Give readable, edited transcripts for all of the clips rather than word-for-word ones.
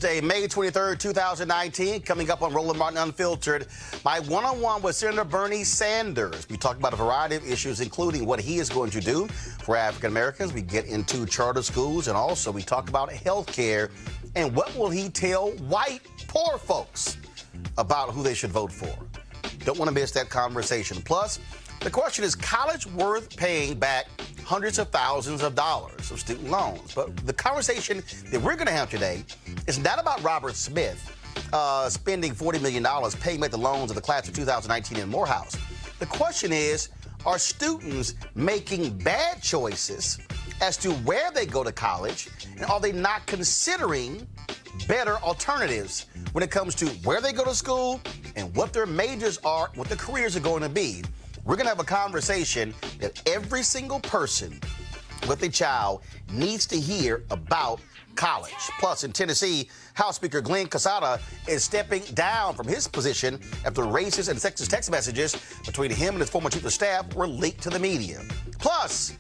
Thursday, May 23rd, 2019, coming up on Roland Martin Unfiltered, my one-on-one with Senator Bernie Sanders. We talk about a variety of issues, including what he is going to do for African Americans. We get into charter schools, and also we talk about health care and what will he tell white poor folks about who they should vote for. Don't want to miss that conversation. Plus, the question is college worth paying back hundreds of thousands of dollars of student loans? But the conversation that we're going to have today is not about Robert Smith spending $40 million paying back the loans of the class of 2019 in Morehouse. The question is, are students making bad choices as to where they go to college, and are they not considering better alternatives when it comes to where they go to school and what their majors are, what their careers are going to be? We're going to have a conversation that every single person with a child needs to hear about college. Plus, in Tennessee, House Speaker Glen Casada is stepping down from his position after racist and sexist text messages between him and his former chief of staff were leaked to the media. Plus,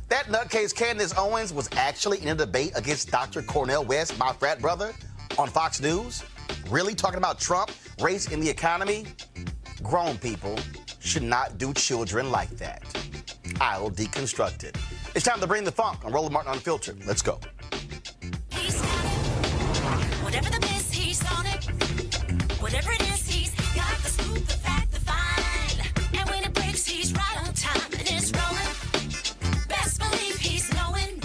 that nutcase Candace Owens was actually in a debate against Dr. Cornel West, my frat brother, on Fox News. Really talking about Trump, race, and the economy? Grown people should not do children like that. I'll deconstruct it. It's time to bring the funk on Roland Martin Unfiltered. Let's go. He's got it. Whatever the miss, he's on it. Whatever it is, he's got the scoop, the fact, the find. And when it breaks, he's right on time and it's rolling. Best believe he's knowing.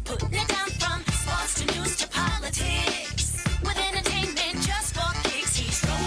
Putting it down from sports to news to politics. With entertainment just for kicks, he's rolling.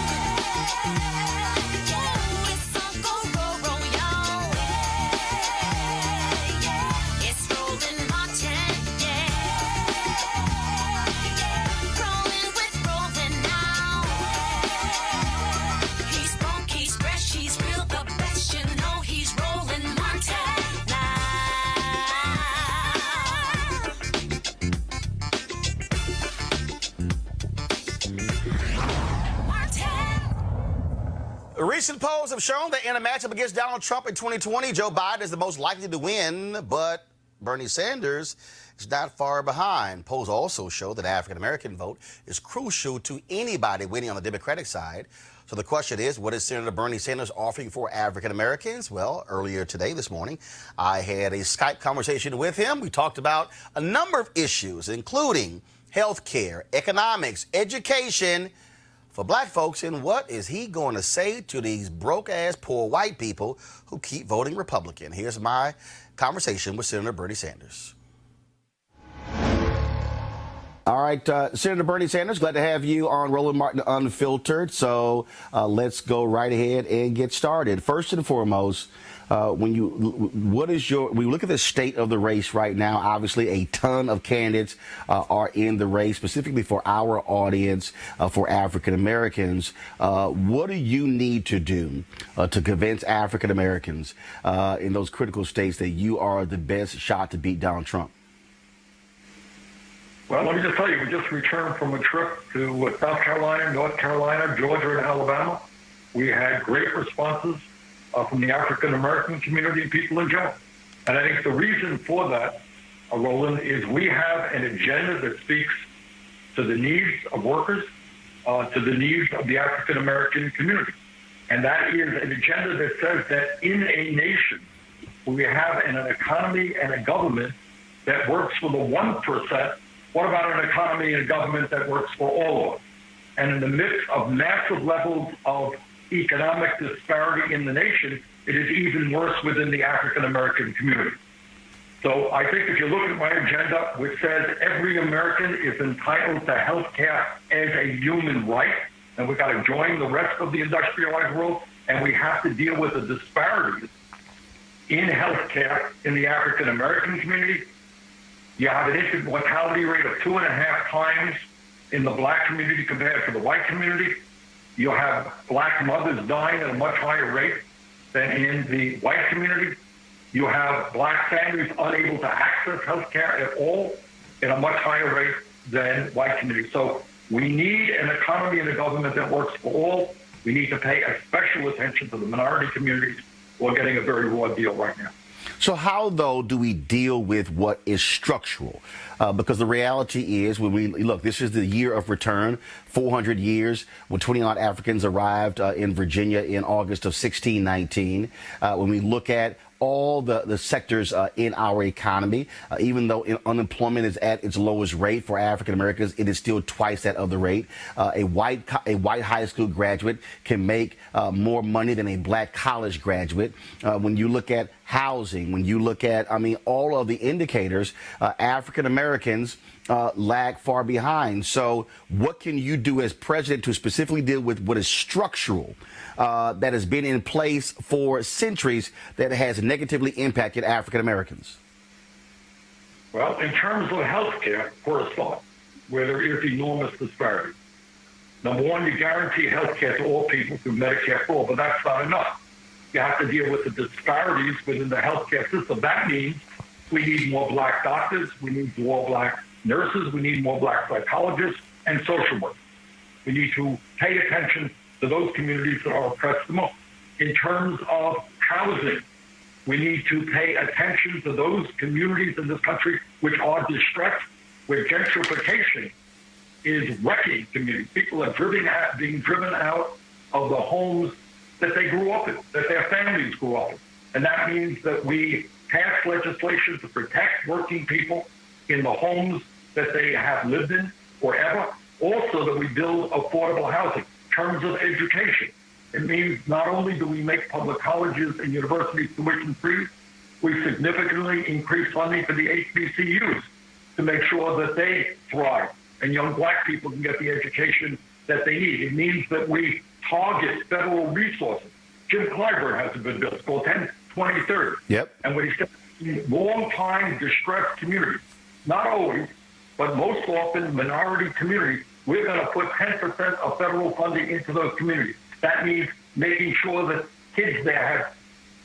Recent polls have shown that in a matchup against Donald Trump in 2020, Joe Biden is the most likely to win, but Bernie Sanders is not far behind. Polls also show that African-American vote is crucial to anybody winning on the Democratic side. So the question is, what is Senator Bernie Sanders offering for African-Americans? Well, earlier today, this morning, I had a Skype conversation with him. We talked about a number of issues, including health care, economics, education, for black folks, and what is he going to say to these broke-ass poor white people who keep voting Republican? Here's my conversation with Senator Bernie Sanders. All right, Senator Bernie Sanders, glad to have you on Roland Martin Unfiltered. So let's go right ahead and get started. First and foremost, when we look at the state of the race right now, obviously a ton of candidates are in the race, specifically for our audience, for African Americans. What do you need to do to convince African Americans in those critical states that you are the best shot to beat Donald Trump? Well, let me just tell you, we just returned from a trip to South Carolina, North Carolina, Georgia, and Alabama. We had great responses from the African-American community and people in general. And I think the reason for that, Roland, is we have an agenda that speaks to the needs of workers, to the needs of the African-American community. And that is an agenda that says that in a nation, we have an economy and a government that works for the 1%. What about an economy and a government that works for all of us? And in the midst of massive levels of economic disparity in the nation, it is even worse within the African-American community. So I think if you look at my agenda, which says every American is entitled to health care as a human right, and we've got to join the rest of the industrialized world, and we have to deal with the disparities in health care in the African-American community. You have an infant mortality rate of 2.5 times in the black community compared to the white community. You'll have black mothers dying at a much higher rate than in the white community. You have black families unable to access health care at all at a much higher rate than white community. So we need an economy and a government that works for all. We need to pay a special attention to the minority communities who are getting a very raw deal right now. So how, though, do we deal with what is structural? Because the reality is, when we look, this is the year of return, 400 years, when 20-odd Africans arrived in Virginia in August of 1619. When we look at all the sectors in our economy, even though unemployment is at its lowest rate for African Americans, it is still twice that of the rate. A white high school graduate can make more money than a black college graduate. When you look at housing, when you look at, all of the indicators, African Americans lag far behind. So what can you do as president to specifically deal with what is structural that has been in place for centuries that has negatively impacted African Americans? Well, in terms of health care, for a start, where there is enormous disparity. Number one, you guarantee health care to all people through Medicare for all, but that's not enough. You have to deal with the disparities within the healthcare system. That means we need more black doctors, we need more black nurses, we need more black psychologists and social workers. We need to pay attention to those communities that are oppressed the most. In terms of housing, we need to pay attention to those communities in this country which are distressed, where gentrification is wrecking communities. People are being driven out of the homes that they grew up in, that their families grew up in. And that means that we pass legislation to protect working people in the homes that they have lived in forever. Also, that we build affordable housing. In terms of education, it means not only do we make public colleges and universities tuition free, we significantly increase funding for the HBCUs to make sure that they thrive and young black people can get the education that they need. It means that we target federal resources. Jim Clyburn has a good bill. It's called 10-20-30. Yep. And what he said, long-time distressed communities, not always, but most often minority communities, we're going to put 10% of federal funding into those communities. That means making sure that kids there have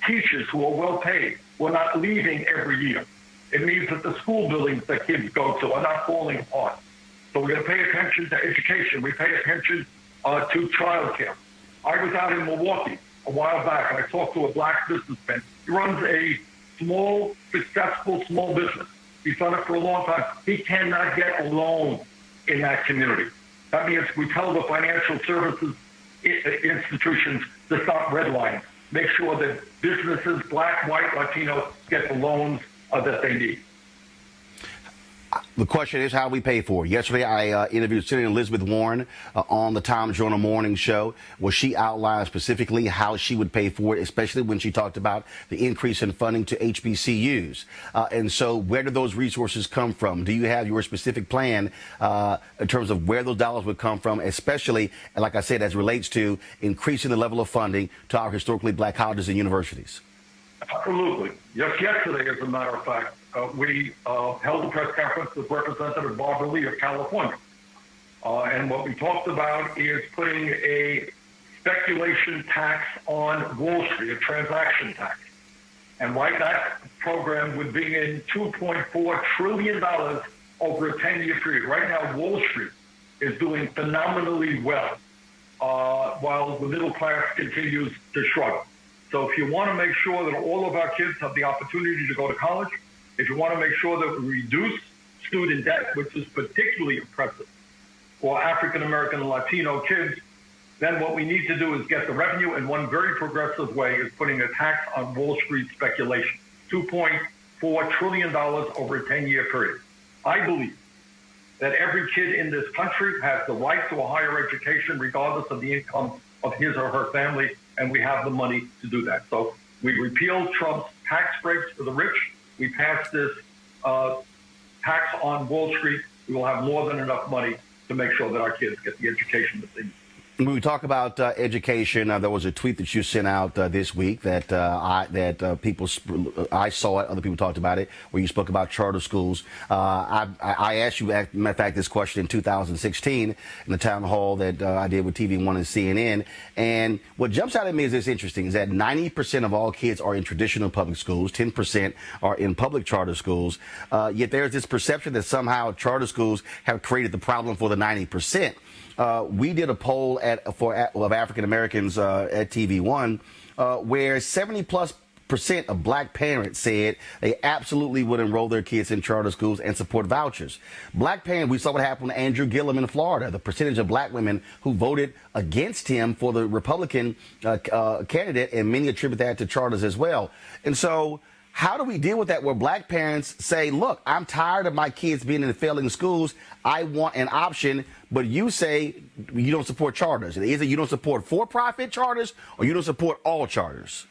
teachers who are well paid. We're not leaving every year. It means that the school buildings that kids go to are not falling apart. So we're going to pay attention to education. We pay attention to childcare. I was out in Milwaukee a while back, and I talked to a black businessman. He runs a small, successful small business. He's done it for a long time. He cannot get a loan in that community. That means we tell the financial services institutions to stop redlining. Make sure that businesses, black, white, Latino, get the loans that they need. The question is how we pay for it. Yesterday, I interviewed Senator Elizabeth Warren on the Tom Joyner Morning Show, where she outlined specifically how she would pay for it, especially when she talked about the increase in funding to HBCUs. And so where do those resources come from? Do you have your specific plan in terms of where those dollars would come from, especially, like I said, as it relates to increasing the level of funding to our historically black colleges and universities? Absolutely. Just yesterday, as a matter of fact, we held a press conference with Representative Barbara Lee of California. And what we talked about is putting a speculation tax on Wall Street, a transaction tax. And right, that program would bring in $2.4 trillion over a 10-year period. Right now, Wall Street is doing phenomenally well, while the middle class continues to struggle. So if you want to make sure that all of our kids have the opportunity to go to college, if you want to make sure that we reduce student debt, which is particularly impressive for African American and Latino kids, then what we need to do is get the revenue, and one very progressive way is putting a tax on Wall Street speculation, $2.4 trillion over a 10-year period. I believe that every kid in this country has the right to a higher education, regardless of the income of his or her family, and we have the money to do that. So we repealed Trump's tax breaks for the rich. We passed this tax on Wall Street. We will have more than enough money to make sure that our kids get the education that they need. When we talk about education, there was a tweet that you sent out this week that I saw it, other people talked about it, where you spoke about charter schools. I asked you, as a matter of fact, this question in 2016 in the town hall that I did with TV1 and CNN. And what jumps out at me is this interesting, is that 90% of all kids are in traditional public schools, 10% are in public charter schools. Yet there's this perception that somehow charter schools have created the problem for the 90%. We did a poll of African Americans at TV1 where 70+% percent of black parents said they absolutely would enroll their kids in charter schools and support vouchers. Black parents, we saw what happened to Andrew Gillum in Florida. The percentage of black women who voted against him for the Republican candidate, and many attribute that to charters as well. And so how do we deal with that where black parents say, look, I'm tired of my kids being in failing schools. I want an option. But you say you don't support charters. Either you don't support for-profit charters or you don't support all charters.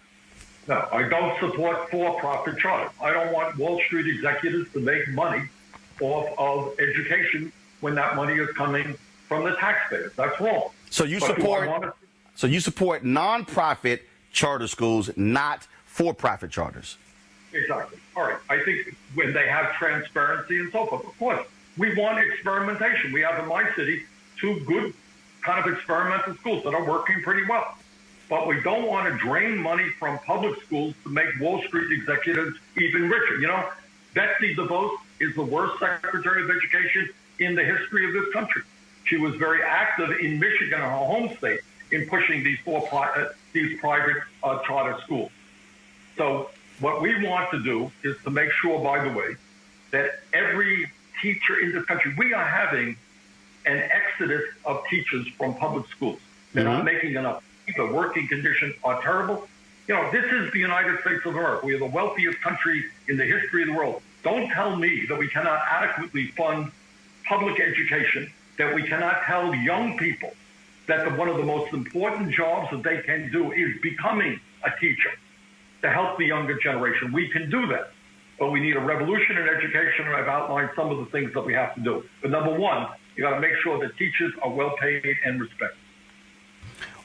No, I don't support for-profit charters. I don't want Wall Street executives to make money off of education when that money is coming from the taxpayers. That's wrong. So you support nonprofit charter schools, not for-profit charters. Exactly. All right. I think when they have transparency and so forth, of course, we want experimentation. We have in my city 2 good kind of experimental schools that are working pretty well. But we don't want to drain money from public schools to make Wall Street executives even richer. You know, Betsy DeVos is the worst Secretary of Education in the history of this country. She was very active in Michigan, her home state, in pushing these private charter schools. So what we want to do is to make sure, by the way, that every teacher in this country, we are having an exodus of teachers from public schools. They're not making enough. The working conditions are terrible. You know, this is the United States of America. We are the wealthiest country in the history of the world. Don't tell me that we cannot adequately fund public education, that we cannot tell young people that one of the most important jobs that they can do is becoming a teacher to help the younger generation. We can do that, but we need a revolution in education, and I've outlined some of the things that we have to do. But number one, you got to make sure that teachers are well paid and respected.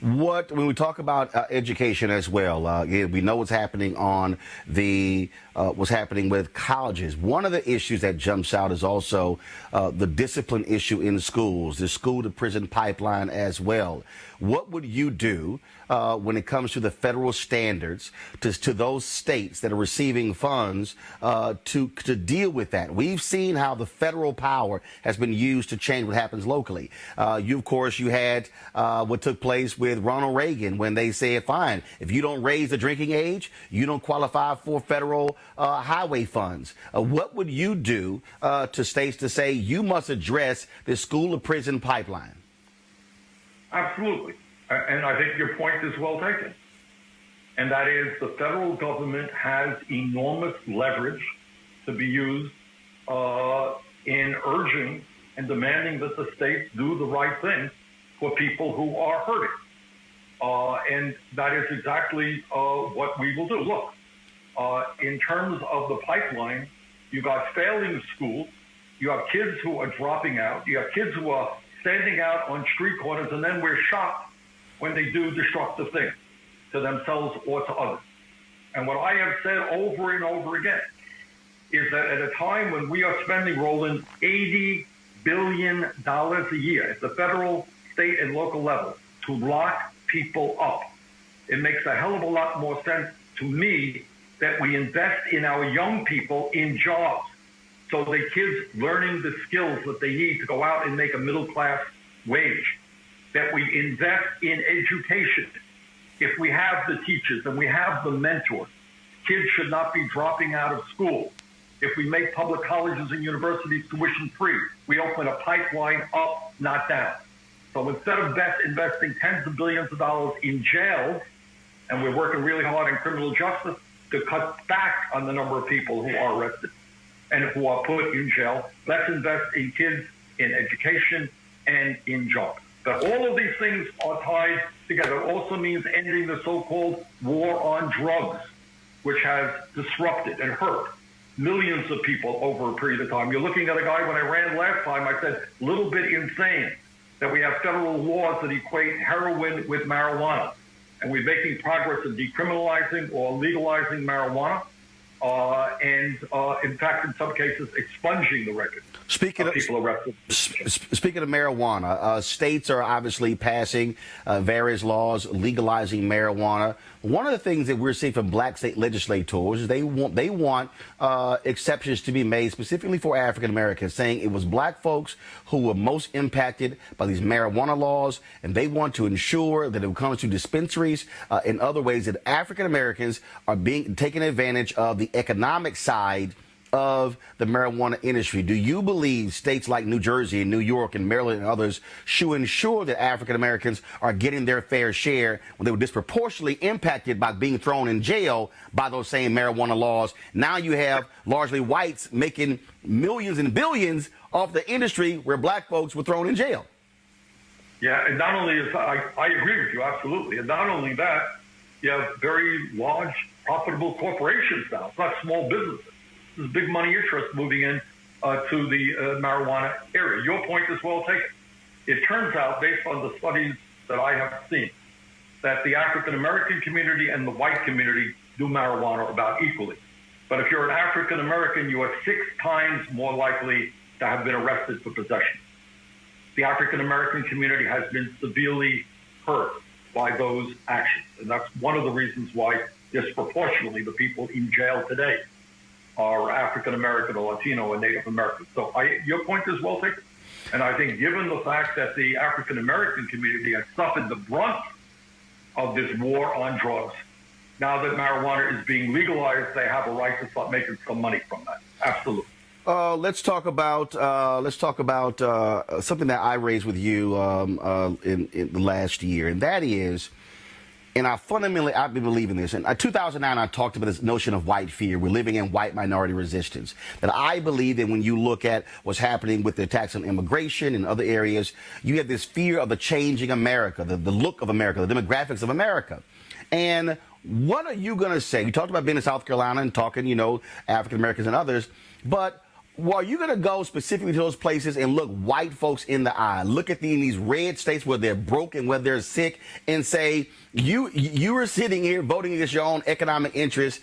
When we talk about education as well, we know what's happening on what's happening with colleges. One of the issues that jumps out is also the discipline issue in schools, the school to prison pipeline as well. What would you do when it comes to the federal standards to those states that are receiving funds to deal with that? We've seen how the federal power has been used to change what happens locally. Of course, you had what took place with Ronald Reagan when they said, fine, if you don't raise the drinking age, you don't qualify for federal highway funds. What would you do to states to say you must address the school to prison pipeline? Absolutely. And I think your point is well taken. And that is the federal government has enormous leverage to be used in urging and demanding that the states do the right thing for people who are hurting. And that is exactly what we will do. Look, in terms of the pipeline, you got failing schools, you have kids who are dropping out, you have kids who are standing out on street corners, and then we're shocked when they do destructive things to themselves or to others. And what I have said over and over again is that at a time when we are spending, Roland, $80 billion a year at the federal, state, and local level to lock people up, it makes a hell of a lot more sense to me that we invest in our young people in jobs, so the kids learning the skills that they need to go out and make a middle-class wage, that we invest in education. If we have the teachers and we have the mentors, kids should not be dropping out of school. If we make public colleges and universities tuition-free, we open a pipeline up, not down. So instead of investing tens of billions of dollars in jails, and we're working really hard in criminal justice to cut back on the number of people who are arrested and who are put in jail, let's invest in kids, in education, and in jobs. But all of these things are tied together. It also means ending the so-called war on drugs, which has disrupted and hurt millions of people over a period of time. You're looking at a guy, when I ran last time, I said, a little bit insane that we have federal laws that equate heroin with marijuana. And we're making progress in decriminalizing or legalizing marijuana. In fact, in some cases, expunging the record. Speaking of people arrested. Speaking of marijuana, states are obviously passing various laws legalizing marijuana. one of the things that we're seeing from black state legislators is they want exceptions to be made specifically for African Americans, saying it was black folks who were most impacted by these marijuana laws, and they want to ensure that when it comes to dispensaries in other ways that African Americans are being taken advantage of the economic side of the marijuana industry. Do you believe states like New Jersey and New York and Maryland and others should ensure that African Americans are getting their fair share when they were disproportionately impacted by being thrown in jail by those same marijuana laws? Now you have largely whites making millions and billions off the industry where black folks were thrown in jail. Yeah, and not only is I agree with you, absolutely. And not only that, you have very large, profitable corporations now. It's not small businesses. There's big money interest moving in to the marijuana area. Your point is well taken. It turns out, based on the studies that I have seen, that the African American community and the white community do marijuana about equally. But if you're an African American, you are 6 times more likely to have been arrested for possession. The African American community has been severely hurt by those actions. And that's one of the reasons why disproportionately the people in jail today are African American or Latino and Native American. So your point is well taken. And I think given the fact that the African American community has suffered the brunt of this war on drugs, now that marijuana is being legalized, they have a right to start making some money from that. Absolutely. Let's talk about something that I raised with you in the last year, and that is, and I've been believing this. In 2009, I talked about this notion of white fear. We're living in white minority resistance. That I believe that when you look at what's happening with the attacks on immigration and other areas, you have this fear of the changing America, the look of America, the demographics of America. And what are you going to say? You talked about being in South Carolina and talking, African Americans and others, but are you going to go specifically to those places and look white folks in the eye, look at these red states where they're broke and where they're sick, and say, you are sitting here voting against your own economic interests.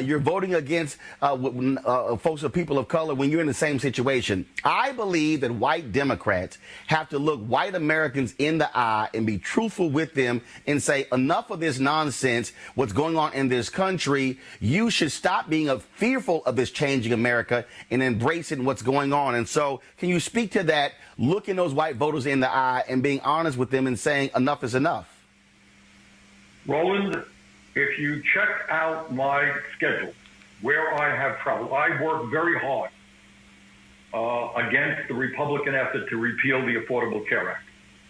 You're voting against folks or people of color when you're in the same situation. I believe that white Democrats have to look white Americans in the eye and be truthful with them and say, enough of this nonsense, what's going on in this country. You should stop being fearful of this changing America and embracing what's going on. And so can you speak to that, looking those white voters in the eye and being honest with them and saying enough is enough? Roland, if you check out my schedule, where I have traveled, I work very hard against the Republican effort to repeal the Affordable Care Act.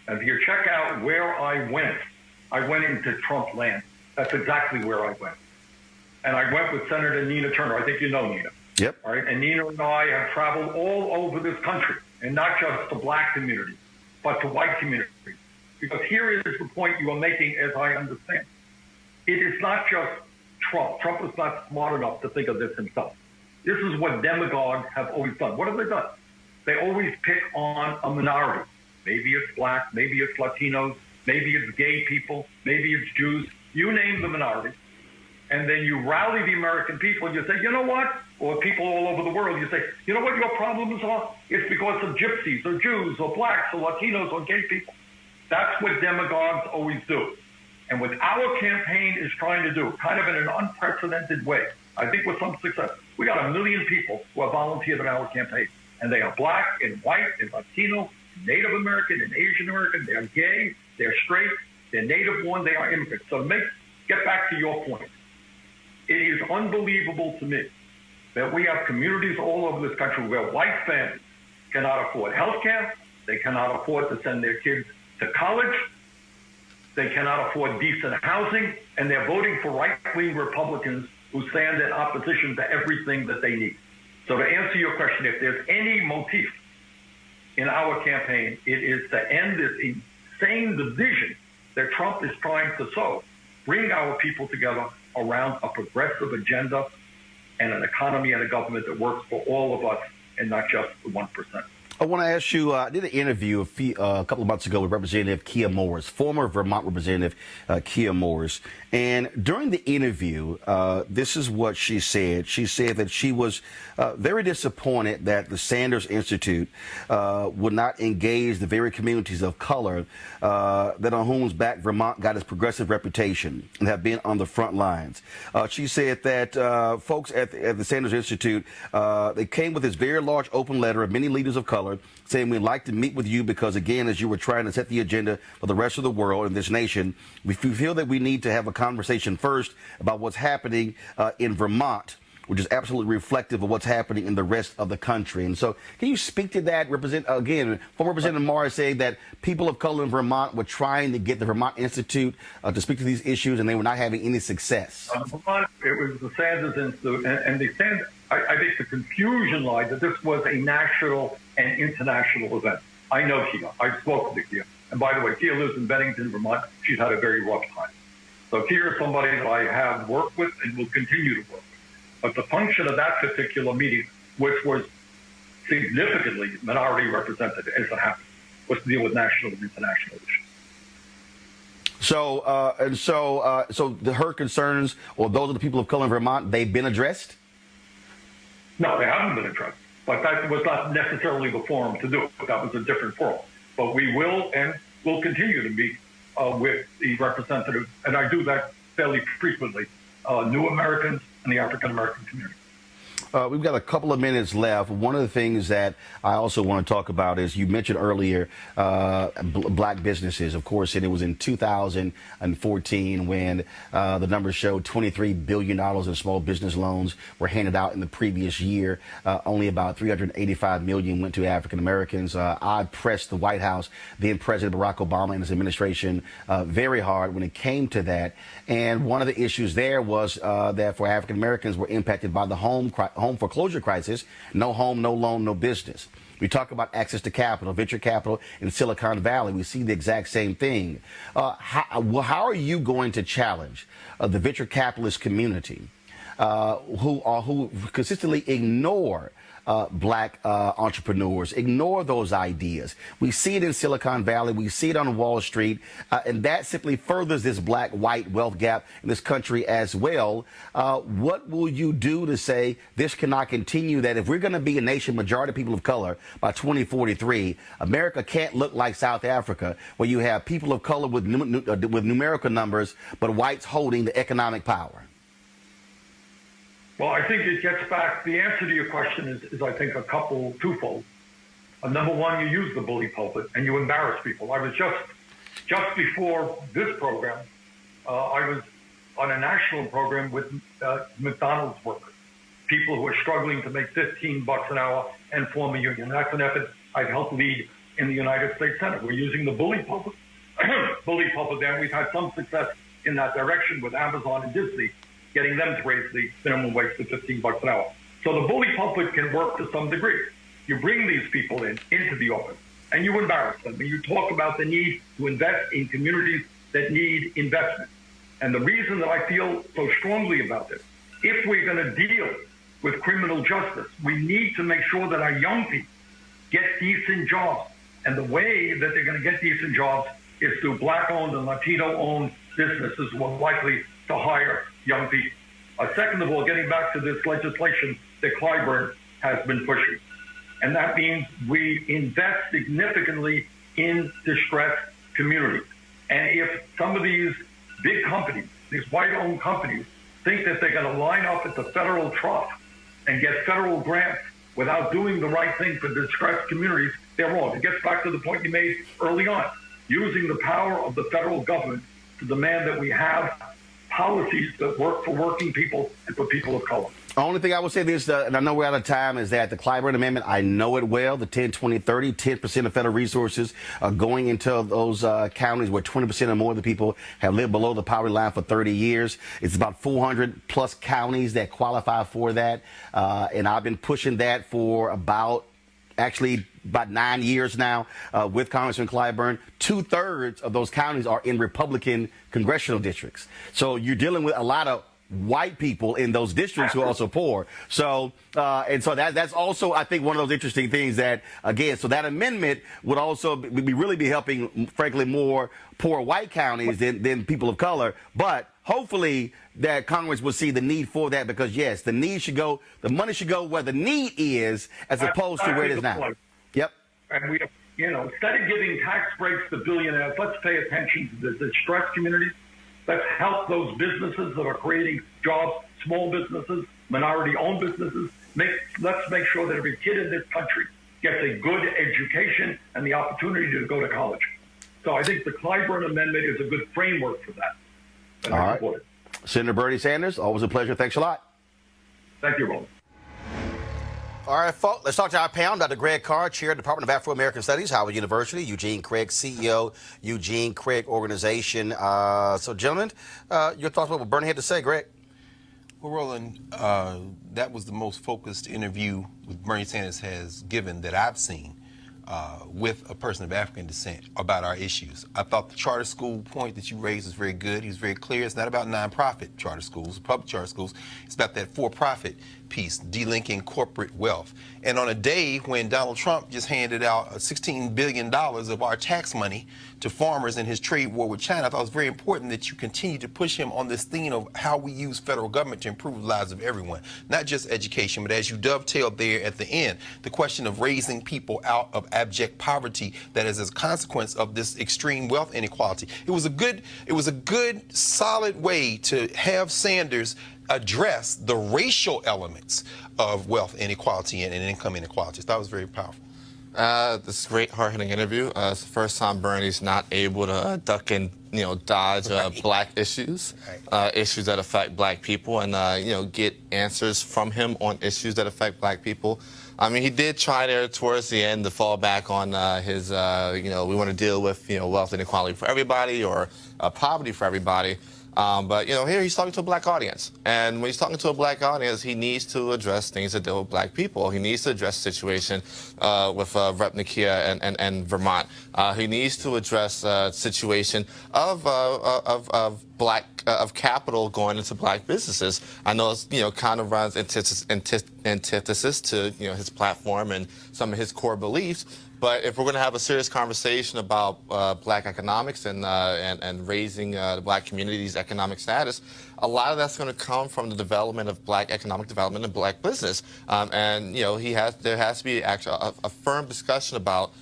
And if you check out where I went into Trump land. That's exactly where I went. And I went with Senator Nina Turner. I think you know Nina. Yep. All right. And Nina and I have traveled all over this country, and not just the black community, but the white community. Because here is the point you are making, as I understand. It is not just Trump. Trump is not smart enough to think of this himself. This is what demagogues have always done. What have they done? They always pick on a minority. Maybe it's black, maybe it's Latinos, maybe it's gay people, maybe it's Jews. You name the minority. And then you rally the American people and you say, you know what? Or people all over the world, you say, you know what your problems are? It's because of gypsies or Jews or blacks or Latinos or gay people. That's what demagogues always do. And what our campaign is trying to do, kind of in an unprecedented way, I think with some success, we got 1 million people who have volunteered in our campaign. And they are black and white and Latino, Native American and Asian American. They're gay, they're straight, they're native born, they are immigrants. So get back to your point. It is unbelievable to me that we have communities all over this country where white families cannot afford health care, they cannot afford to send their kids to college, they cannot afford decent housing, and they're voting for right-wing Republicans who stand in opposition to everything that they need. So to answer your question, if there's any motif in our campaign, it is to end this insane division that Trump is trying to sow, bring our people together around a progressive agenda and an economy and a government that works for all of us and not just the 1%. I want to ask you, I did an interview a couple of months ago with Representative Kia Morris, former Vermont Representative Kia Morris. And during the interview, this is what she said. She said that she was very disappointed that the Sanders Institute would not engage the very communities of color that on whose back Vermont got its progressive reputation and have been on the front lines. She said that folks at the Sanders Institute, they came with this very large open letter of many leaders of color saying we'd like to meet with you because, again, as you were trying to set the agenda for the rest of the world and this nation, we feel that we need to have a conversation first about what's happening in Vermont, which is absolutely reflective of what's happening in the rest of the country. And so can you speak to that? Former Representative Morris saying that people of color in Vermont were trying to get the Vermont Institute to speak to these issues and they were not having any success. Vermont, it was the Sanders Institute, and the Sanders, I think the confusion lied that this was a national and international event. I know Kia. I've spoken to Kia. And by the way, Kia lives in Bennington, Vermont. She's had a very rough time. So Kia is somebody that I have worked with and will continue to work with. But the function of that particular meeting, which was significantly minority represented, as it happened, was to deal with national and international issues. So, her concerns, or those of the people of color in Vermont, they've been addressed? No, they haven't been addressed. But that was not necessarily the forum to do it. That was a different forum. But we will and will continue to meet with the representatives, and I do that fairly frequently, New Americans and the African American community. We've got a couple of minutes left. One of the things that I also want to talk about is you mentioned earlier black businesses, of course, and it was in 2014 when the numbers showed $23 billion in small business loans were handed out in the previous year. Only about $385 million went to African Americans. I pressed the White House, then President Barack Obama and his administration very hard when it came to that. And one of the issues there was that for African Americans were impacted by the home foreclosure crisis. No home, no loan, no business. We talk about access to capital, venture capital in Silicon Valley. We see the exact same thing. How are you going to challenge the venture capitalist community who consistently ignore black entrepreneurs, ignore those ideas? We see it in Silicon Valley. We see it on Wall Street. And that simply furthers this black-white wealth gap in this country as well. What will you do to say this cannot continue, that if we're going to be a nation majority of people of color by 2043, America can't look like South Africa, where you have people of color with numerical numbers, but whites holding the economic power? Well, I think it gets back, the answer to your question is I think, twofold. Number one, you use the bully pulpit and you embarrass people. I was just before this program, I was on a national program with McDonald's workers, people who are struggling to make $15 an hour and form a union. That's an effort I've helped lead in the United States Senate. We're using the bully pulpit, there. We've had some success in that direction with Amazon and Disney, getting them to raise the minimum wage to $15 an hour. So the bully pulpit can work to some degree. You bring these people into the office, and you embarrass them, and you talk about the need to invest in communities that need investment. And the reason that I feel so strongly about this, if we're going to deal with criminal justice, we need to make sure that our young people get decent jobs. And the way that they're going to get decent jobs is through black-owned and Latino-owned businesses who are likely to hire young people. Second of all, getting back to this legislation that Clyburn has been pushing. And that means we invest significantly in distressed communities. And if some of these big companies, these white-owned companies, think that they're going to line up at the federal trough and get federal grants without doing the right thing for distressed communities, they're wrong. It gets back to the point you made early on, using the power of the federal government to demand that we have policies that work for working people and for people of color. The only thing I would say this, and I know we're out of time, is that the Clyburn Amendment, I know it well, the 10, 20, 30, 10% of federal resources going into those counties where 20% or more of the people have lived below the poverty line for 30 years. It's about 400 plus counties that qualify for that. And I've been pushing that for about 9 years now with Congressman Clyburn. 2/3 of those counties are in Republican congressional districts. So you're dealing with a lot of white people in those districts who are also poor. So and so that's also, I think, one of those interesting things that, again, so that amendment would also really be helping, frankly, more poor white counties than people of color. But hopefully that Congress will see the need for that, because yes, the money should go where the need is, as opposed to where it is now. Yep. And we, instead of giving tax breaks to billionaires, let's pay attention to the distressed communities. Let's help those businesses that are creating jobs, small businesses, minority-owned businesses. Let's make sure that every kid in this country gets a good education and the opportunity to go to college. So I think the Clyburn Amendment is a good framework for that. And all right. Senator Bernie Sanders, always a pleasure. Thanks a lot. Thank you, Roland. All right, folks, let's talk to our panel. Dr. Greg Carr, Chair of the Department of Afro-American Studies, Howard University. Eugene Craig, CEO, Eugene Craig Organization. So, gentlemen, your thoughts on what Bernie had to say, Greg? Well, Roland, that was the most focused interview with Bernie Sanders has given that I've seen with a person of African descent about our issues. I thought the charter school point that you raised was very good. He was very clear. It's not about nonprofit charter schools, public charter schools. It's about that for-profit piece, delinking corporate wealth. And on a day when Donald Trump just handed out $16 billion of our tax money to farmers in his trade war with China, I thought it was very important that you continue to push him on this theme of how we use federal government to improve the lives of everyone, not just education, but as you dovetailed there at the end, the question of raising people out of abject poverty that is as a consequence of this extreme wealth inequality. It was a good, solid way to have Sanders address the racial elements of wealth inequality and income inequality. So that was very powerful. This is a great, hard-hitting interview. It's the first time Bernie's not able to duck and dodge black issues, issues that affect black people, and get answers from him on issues that affect black people. I mean, he did try there towards the end to fall back on his, we want to deal with wealth inequality for everybody, or poverty for everybody. But here he's talking to a black audience, and when he's talking to a black audience, he needs to address things that deal with black people. He needs to address the situation with Rep. Nakia and Vermont. He needs to address the situation of capital going into black businesses. I know it's kind of runs antithesis to his platform and some of his core beliefs. But if we're going to have a serious conversation about black economics and raising the black community's economic status, a lot of that's going to come from the development of black economic development and black business. There has to be a firm discussion about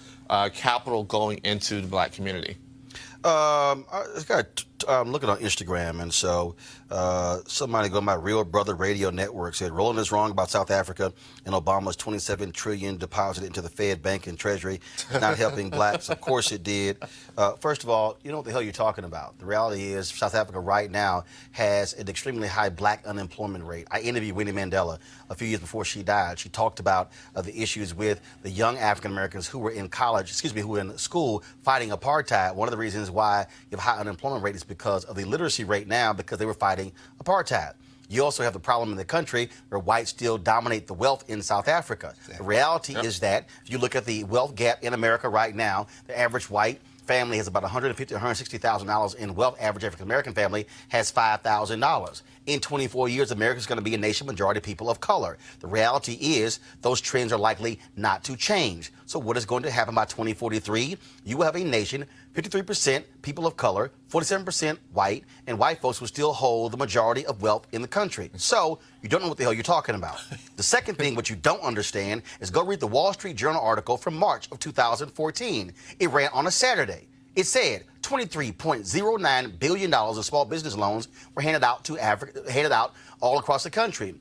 capital going into the black community. I'm looking on Instagram, and so somebody going by Real Brother Radio Network said Roland is wrong about South Africa and Obama's $27 trillion deposited into the Fed, Bank, and Treasury, not helping blacks. Of course it did. First of all, you know what the hell you're talking about. The reality is South Africa right now has an extremely high black unemployment rate. I interviewed Winnie Mandela a few years before she died. She talked about the issues with the young African Americans who were in who were in school fighting apartheid. One of the reasons why you have a high unemployment rate is because of the literacy rate now, because they were fighting apartheid. You also have the problem in the country where whites still dominate the wealth in South Africa. Exactly. The reality is that if you look at the wealth gap in America right now, the average white family has about $150,000 to $160,000 in wealth. Average African-American family has $5,000. In 24 years, America is going to be a nation majority of people of color. The reality is those trends are likely not to change. So what is going to happen by 2043? You will have a nation, 53% people of color, 47% white, and white folks will still hold the majority of wealth in the country. So you don't know what the hell you're talking about. The second thing, what you don't understand, is go read the Wall Street Journal article from March of 2014. It ran on a Saturday. It said $23.09 billion in small business loans were handed out all across the country.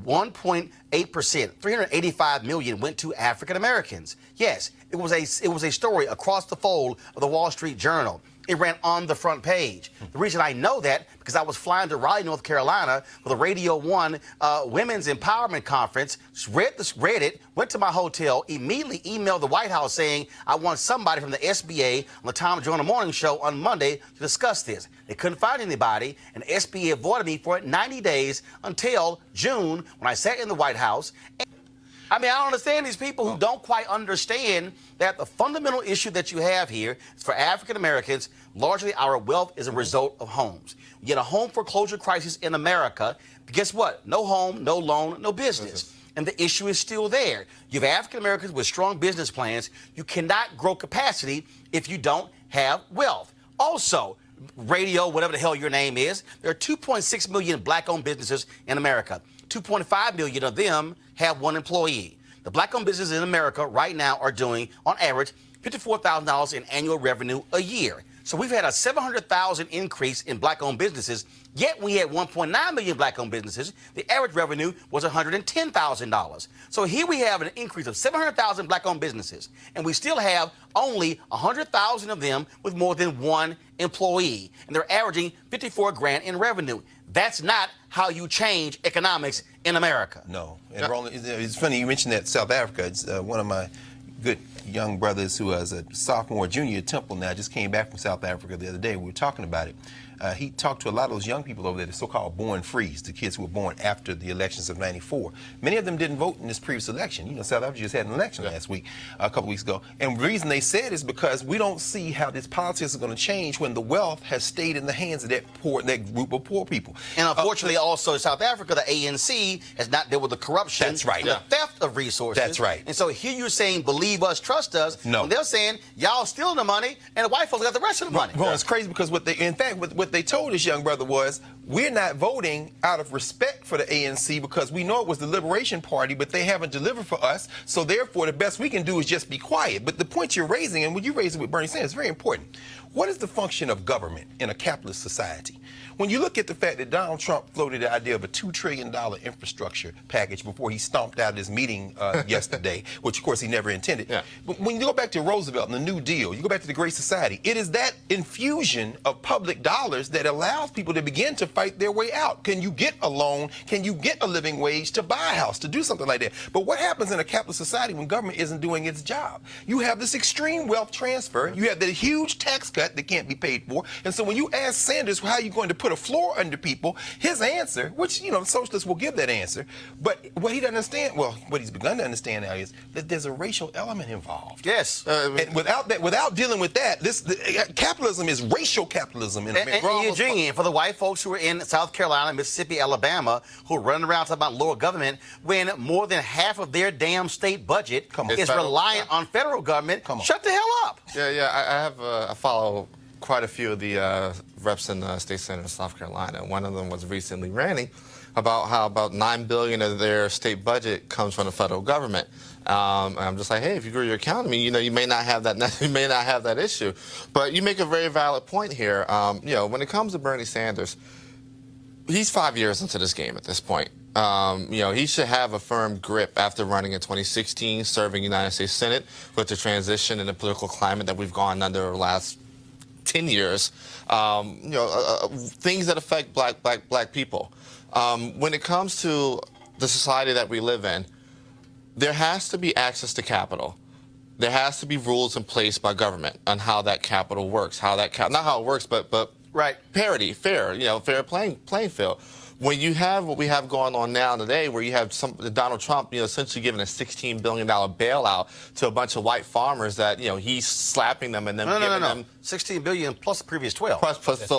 1.8%, $385 million went to African Americans. Yes, it was a story across the fold of the Wall Street Journal. It ran on the front page. The reason I know that, because I was flying to Raleigh, North Carolina for the Radio 1 Women's Empowerment Conference, read it, went to my hotel, immediately emailed the White House saying I want somebody from the SBA on the Tom Joyner Morning Show on Monday to discuss this. They couldn't find anybody, and the SBA avoided me for 90 days until June, when I sat in the White House. I mean, I don't understand these people who don't quite understand that the fundamental issue that you have here is for African Americans, largely our wealth is a result of homes. You get a home foreclosure crisis in America, but guess what? No home, no loan, no business. And the issue is still there. You have African Americans with strong business plans. You cannot grow capacity if you don't have wealth. Also, radio, whatever the hell your name is, there are 2.6 million black-owned businesses in America. 2.5 million of them have one employee. The black-owned businesses in America right now are doing, on average, $54,000 in annual revenue a year. So we've had a 700,000 increase in black-owned businesses, yet we had 1.9 million black-owned businesses. The average revenue was $110,000. So here we have an increase of 700,000 black-owned businesses, and we still have only 100,000 of them with more than one employee, and they're averaging 54 grand in revenue. That's not how you change economics in America. No. And Roland, it's funny you mentioned that South Africa. It's one of my good young brothers who was a sophomore, junior at Temple now, just came back from South Africa the other day. We were talking about it. He talked to a lot of those young people over there, the so-called born frees, the kids who were born after the elections of '94. Many of them didn't vote in this previous election. You know, South Africa just had an election last week, a couple weeks ago. And the reason they said is because we don't see how this politics is going to change when the wealth has stayed in the hands of that group of poor people. And unfortunately, also in South Africa, the ANC has not dealt with the corruption That's right. and the theft of resources. That's right. And so here you're saying, believe us, trust us. No. When they're saying, y'all stealing the money, and the white folks got the rest of the money. Well, it's crazy because what they told this young brother was, we're not voting out of respect for the ANC because we know it was the Liberation Party, but they haven't delivered for us. So therefore, the best we can do is just be quiet. But the point you're raising, and what you raised with Bernie Sanders, is very important. What is the function of government in a capitalist society? When you look at the fact that Donald Trump floated the idea of a $2 trillion infrastructure package before he stomped out of this meeting yesterday, which of course he never intended. Yeah. But when you go back to Roosevelt and the New Deal, you go back to the Great Society, it is that infusion of public dollars that allows people to begin to fight their way out. Can you get a loan? Can you get a living wage to buy a house, to do something like that? But what happens in a capitalist society when government isn't doing its job? You have this extreme wealth transfer. You have that huge tax cut that can't be paid for. And so when you ask Sanders, how are you going to put a floor under people, his answer, which, you know, socialists will give that answer, but what he doesn't understand, well, what he's begun to understand now is that there's a racial element involved. Yes. And without dealing with that, capitalism is racial capitalism in America. And Eugene, for the white folks who are in South Carolina, Mississippi, Alabama, who are running around talking about lower government, when more than half of their damn state budget is reliant on federal government, shut the hell up. I follow quite a few of the reps in the state senate of South Carolina. One of them was recently ranting about how about $9 billion of their state budget comes from the federal government. And I'm just like, hey, if you grow your economy, you know, you may not have that. You may not have that issue. But you make a very valid point here. You know, when it comes to Bernie Sanders, he's 5 years into this game at this point. You know, he should have a firm grip after running in 2016, serving United States Senate with the transition and the political climate that we've gone under the last 10 years, you know, things that affect black people. When it comes to the society that we live in, there has to be access to capital. There has to be rules in place by government on how that capital works, not how it works, but right, parity, fair, you know, fair playing field. When you have what we have going on now today, where you have Donald Trump, you know, essentially giving a $16 billion bailout to a bunch of white farmers that, you know, he's slapping them and then giving them $16 billion plus the previous 12.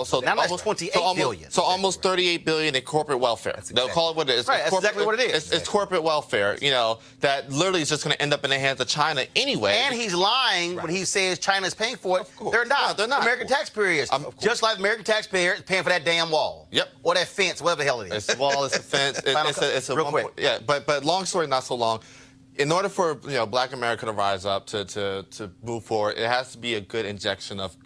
So now that's $28 billion. So almost $38 billion in corporate welfare. They'll call it what it is. Right, that's exactly what it is. It's corporate welfare, you know, that literally is just going to end up in the hands of China anyway. And he's lying when he says China's paying for it. They're not. They're not. American taxpayers, just like American taxpayers paying for that damn wall. Yep. Or that fence, whatever the hell it is. It's a wall, it's a fence. It's a real quick. Yeah, but long story, not so long. In order for, you know, Black America to rise up, to move forward, it has to be a good injection of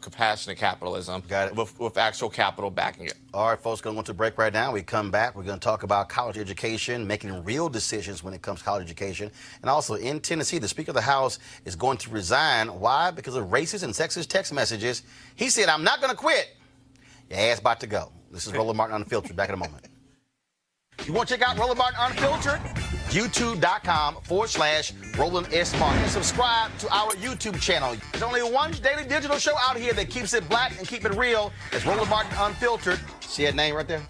compassionate capitalism. Got it. With actual capital backing it. All right, folks, going to go to break right now. We come back. We're going to talk about college education, making real decisions when it comes to college education. And also in Tennessee, the Speaker of the House is going to resign. Why? Because of racist and sexist text messages. He said, I'm not going to quit. Your ass about to go. This is Roland Martin Unfiltered. Back in a moment. You want to check out Roland Martin Unfiltered? YouTube.com/Roland S. Martin. And subscribe to our YouTube channel. There's only one daily digital show out here that keeps it black and keep it real. It's Roland Martin Unfiltered. See that name right there?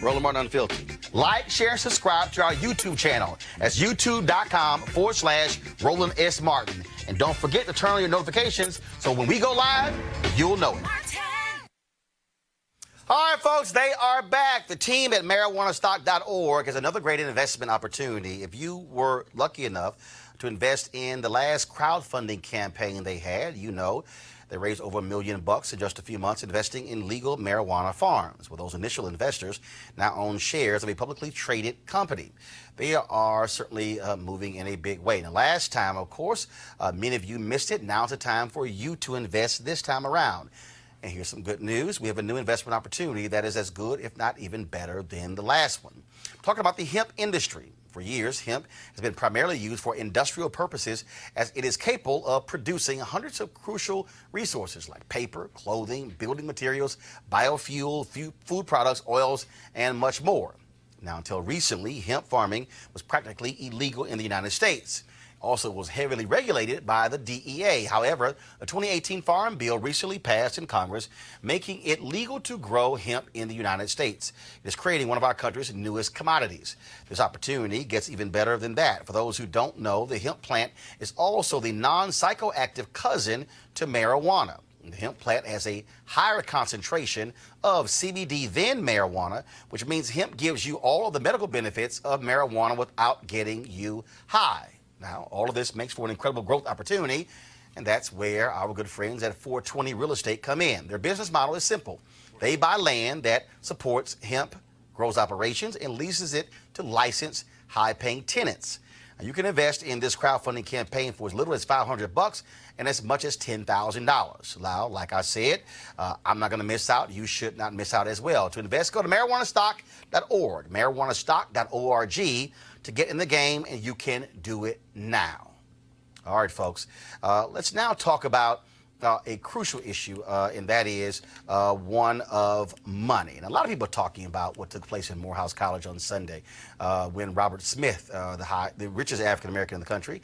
Roland Martin Unfiltered. Like, share, and subscribe to our YouTube channel. That's youtube.com/Roland S. Martin. And don't forget to turn on your notifications so when we go live, you'll know it. All right, folks, they are back. The team at marijuanastock.org has another great investment opportunity. If you were lucky enough to invest in the last crowdfunding campaign they had, you know they raised over $1 million in just a few months investing in legal marijuana farms. Well, those initial investors now own shares of a publicly traded company. They are certainly moving in a big way. Now, last time, of course, many of you missed it. Now's the time for you to invest this time around. And here's some good news. We have a new investment opportunity that is as good, if not even better, than the last one. I'm talking about the hemp industry. For years, hemp has been primarily used for industrial purposes as it is capable of producing hundreds of crucial resources like paper, clothing, building materials, biofuel, food products, oils, and much more. Now, until recently, hemp farming was practically illegal in the United States. Also was heavily regulated by the DEA. However, a 2018 Farm Bill recently passed in Congress, making it legal to grow hemp in the United States. It is creating one of our country's newest commodities. This opportunity gets even better than that. For those who don't know, the hemp plant is also the non-psychoactive cousin to marijuana. The hemp plant has a higher concentration of CBD than marijuana, which means hemp gives you all of the medical benefits of marijuana without getting you high. Now, all of this makes for an incredible growth opportunity, and that's where our good friends at 420 Real Estate come in. Their business model is simple. They buy land that supports hemp, grows operations, and leases it to licensed, high-paying tenants. Now, you can invest in this crowdfunding campaign for as little as $500 and as much as $10,000. Now, like I said, I'm not going to miss out. You should not miss out as well. To invest, go to marijuanastock.org, marijuanastock.org, to get in the game, and you can do it now. All right, folks, let's now talk about a crucial issue, and that is one of money. And a lot of people are talking about what took place in Morehouse College on Sunday when Robert Smith, the richest African-American in the country,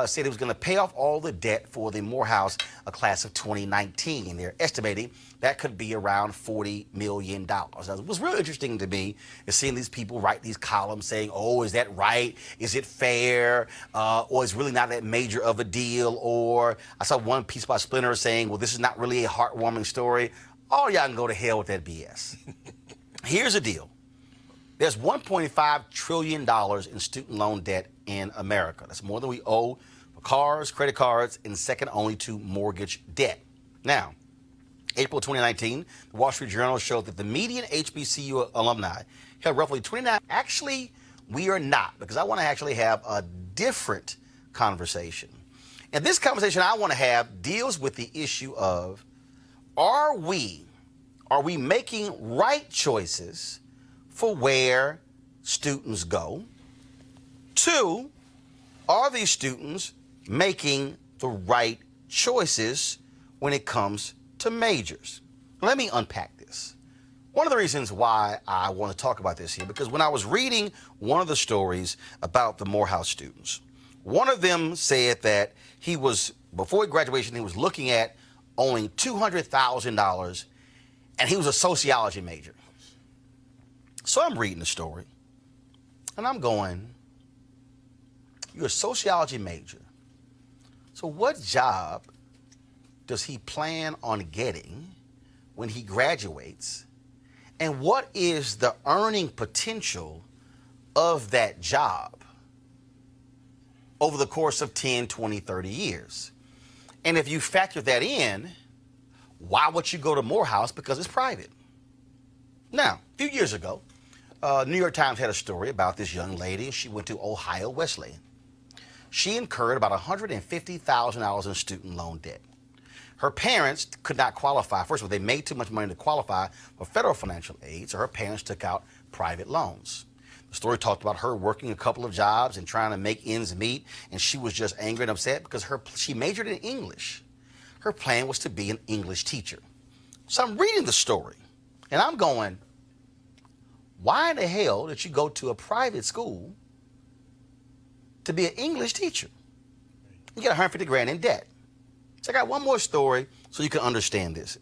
said he was going to pay off all the debt for the Morehouse class of 2019. They're estimating that could be around $40 million. Now, it was really interesting to me is seeing these people write these columns saying, oh, is that right? Is it fair? Or is really not that major of a deal? Or I saw one piece by Splinter saying, well, this is not really a heartwarming story. All y'all can go to hell with that BS. Here's the deal. There's $1.5 trillion in student loan debt in America. That's more than we owe for cars, credit cards, and second only to mortgage debt. Now, April 2019, the Wall Street Journal showed that the median HBCU alumni had roughly 29. Actually, we are not, because I want to actually have a different conversation. And this conversation I want to have deals with the issue of, are we making right choices for where students go? Two, are these students making the right choices when it comes to majors? Let me unpack this. One of the reasons why I want to talk about this here, because when I was reading one of the stories about the Morehouse students, one of them said that before graduation, he was looking at owing $200,000, and he was a sociology major. So I'm reading the story, and I'm going, you're a sociology major. So what job does he plan on getting when he graduates? And what is the earning potential of that job over the course of 10, 20, 30 years? And if you factor that in, why would you go to Morehouse? Because it's private. Now, a few years ago, New York Times had a story about this young lady. She went to Ohio Wesleyan. She incurred about $150,000 in student loan debt. Her parents could not qualify. First of all, they made too much money to qualify for federal financial aid, so her parents took out private loans. The story talked about her working a couple of jobs and trying to make ends meet, and she was just angry and upset because she majored in English. Her plan was to be an English teacher. So I'm reading the story, and I'm going, why in the hell did you go to a private school to be an English teacher? You get $150,000 in debt. So I got one more story so you can understand this.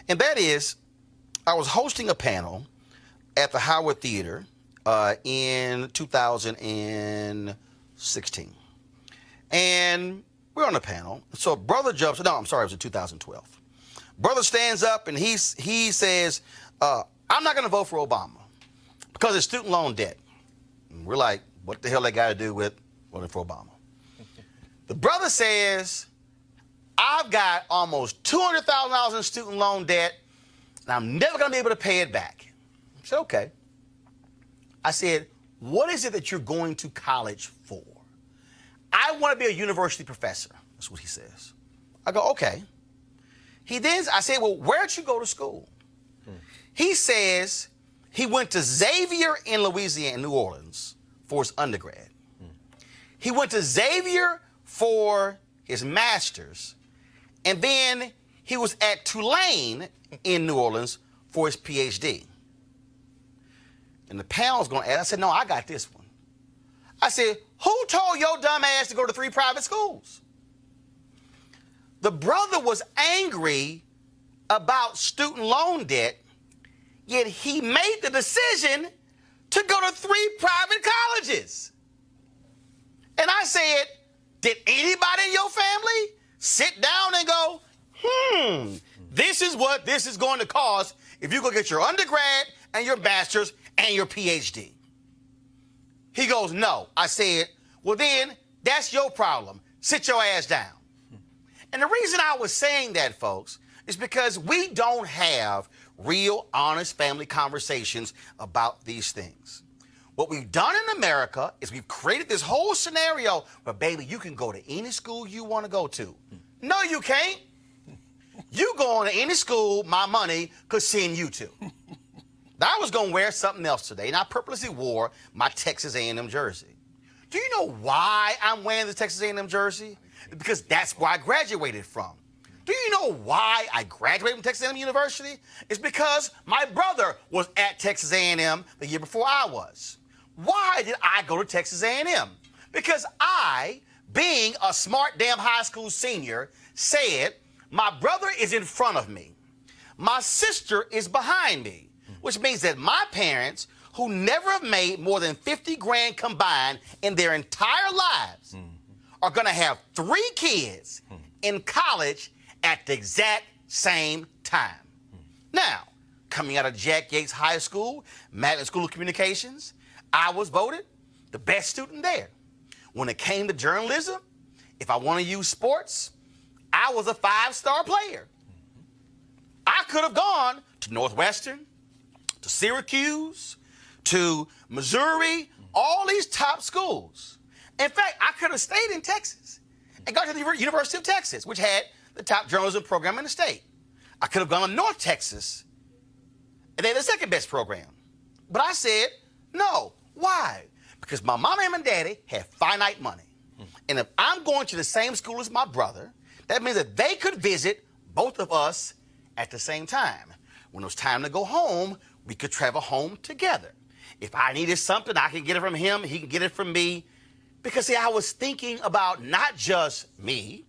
And that is, I was hosting a panel at the Howard Theater in 2016. And we're on the panel. So brother jumps, no, I'm sorry, it was in 2012. Brother stands up and he says, I'm not going to vote for Obama because it's student loan debt. And we're like, what the hell they got to do with voting for Obama? The brother says, I've got almost $200,000 in student loan debt, and I'm never going to be able to pay it back. I said, okay. I said, what is it that you're going to college for? I want to be a university professor. That's what he says. I go, okay. I said, well, where'd you go to school? He says he went to Xavier in Louisiana, New Orleans, for his undergrad. He went to Xavier for his master's, and then he was at Tulane in New Orleans for his PhD. And the panel's going to ask, I said, no, I got this one. I said, who told your dumb ass to go to 3 private schools? The brother was angry about student loan debt, yet he made the decision to go to 3 private colleges. And I said, did anybody in your family sit down and go, this is what this is going to cost if you go get your undergrad and your master's and your PhD? He goes, no. I said, well, then that's your problem. Sit your ass down. And the reason I was saying that, folks, is because we don't have real, honest family conversations about these things. What we've done in America is we've created this whole scenario where, baby, you can go to any school you want to go to. No, you can't. You going to any school my money could send you to. Now, I was going to wear something else today, and I purposely wore my Texas A&M jersey. Do you know why I'm wearing the Texas A&M jersey? Because that's where I graduated from. Do you know why I graduated from Texas A&M University? It's because my brother was at Texas A&M the year before I was. Why did I go to Texas A&M? Because I, being a smart damn high school senior, said, my brother is in front of me. My sister is behind me, which means that my parents, who never have made more than 50 grand combined in their entire lives, are going to have 3 kids in college at the exact same time. Now, coming out of Jack Yates High School, Magnet School of Communications, I was voted the best student there. When it came to journalism, if I want to use sports, I was a 5-star player. I could have gone to Northwestern, to Syracuse, to Missouri, all these top schools. In fact, I could have stayed in Texas and got to the University of Texas, which had the top journalism program in the state. I could have gone to North Texas, and they had the second best program. But I said, no. Why? Because my mama and my daddy had finite money. And if I'm going to the same school as my brother, that means that they could visit both of us at the same time. When it was time to go home, we could travel home together. If I needed something, I can get it from him, he can get it from me. Because, see, I was thinking about not just me,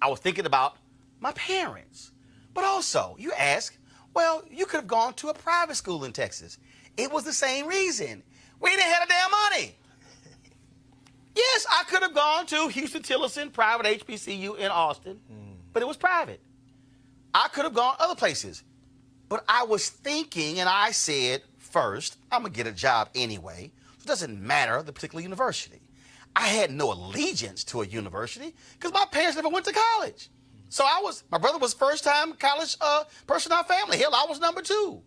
I was thinking about my parents. But also, you ask, well, you could have gone to a private school in Texas. It was the same reason. We didn't have the damn money. Yes, I could have gone to Houston-Tillerson private HBCU in Austin, but it was private. I could have gone other places. But I was thinking, and I said, first, I'm going to get a job anyway. So it doesn't matter the particular university. I had no allegiance to a university because my parents never went to college. So my brother was first-time college person in our family. Hell, I was number 2.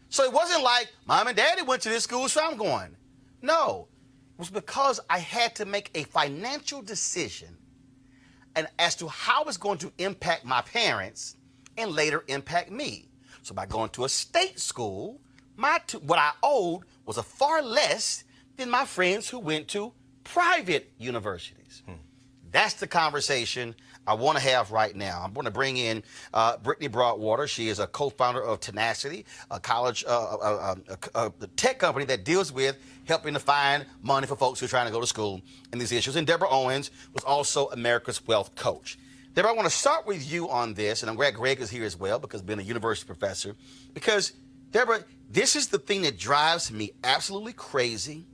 So it wasn't like mom and daddy went to this school, so I'm going. No, it was because I had to make a financial decision and as to how it's going to impact my parents and later impact me. So by going to a state school, what I owed was a far less than my friends who went to private universities. That's the conversation I want to have right now. I'm going to bring in Brittany Broadwater. She is a co-founder of Tenacity, a college, the tech company that deals with helping to find money for folks who are trying to go to school and these issues. And Deborah Owens was also America's Wealth Coach. Deborah, I want to start with you on this, and I'm glad Greg is here as well because being a university professor, because Deborah, this is the thing that drives me absolutely crazy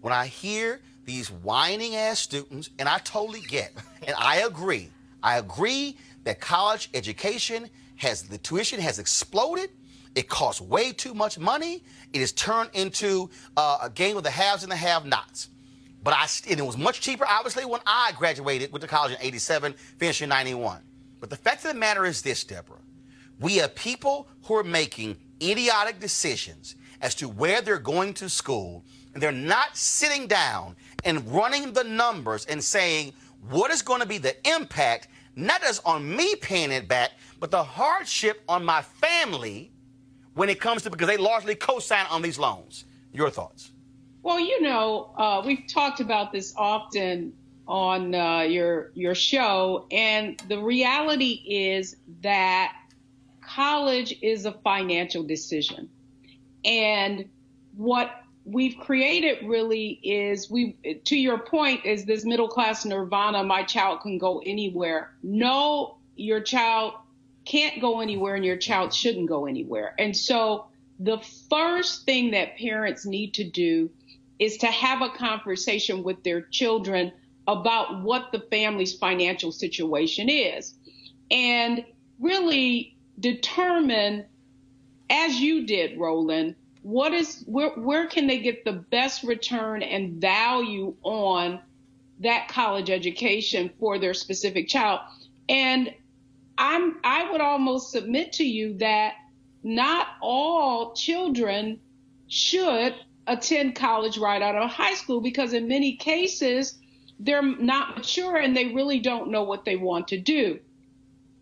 when I hear these whining ass students, and I totally get, and I agree that college education the tuition has exploded. It costs way too much money. It has turned into a game of the haves and the have-nots. And it was much cheaper, obviously, when I graduated, went to college in 87, finished in 91. But the fact of the matter is this, Deborah. We have people who are making idiotic decisions as to where they're going to school, and they're not sitting down and running the numbers and saying, what is going to be the impact, not just on me paying it back, but the hardship on my family when it comes to, because they largely co-sign on these loans. Your thoughts? Well, we've talked about this often on your show, and the reality is that college is a financial decision. And what we've created really is, to your point, is this middle class nirvana, my child can go anywhere. No, your child can't go anywhere and your child shouldn't go anywhere. And so the first thing that parents need to do is to have a conversation with their children about what the family's financial situation is, and really determine, as you did, Roland, where can they get the best return and value on that college education for their specific child. And I would almost submit to you that not all children should attend college right out of high school, because in many cases they're not mature and they really don't know what they want to do.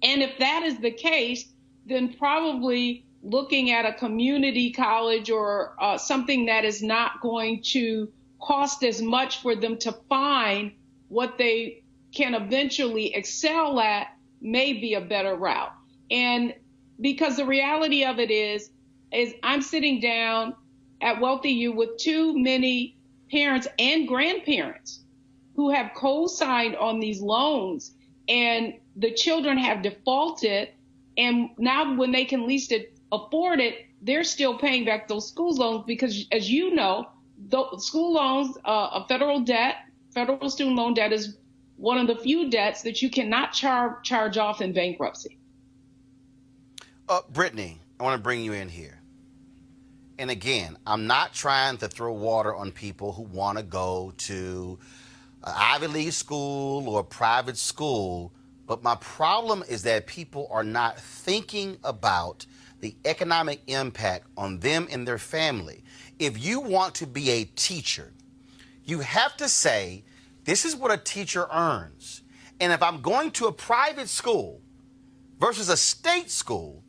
And if that is the case, then probably looking at a community college or something that is not going to cost as much for them to find what they can eventually excel at may be a better route. And because the reality of it is I'm sitting down at Wealthy U with too many parents and grandparents who have co-signed on these loans, and the children have defaulted. And now when they can least afford it, they're still paying back those school loans because, as you know, the school loans, a federal student loan debt is one of the few debts that you cannot charge off in bankruptcy. Brittany, I want to bring you in here. And again, I'm not trying to throw water on people who want to go to an Ivy League school or a private school, but my problem is that people are not thinking about the economic impact on them and their family. If you want to be a teacher, you have to say, this is what a teacher earns. And if I'm going to a private school versus a state school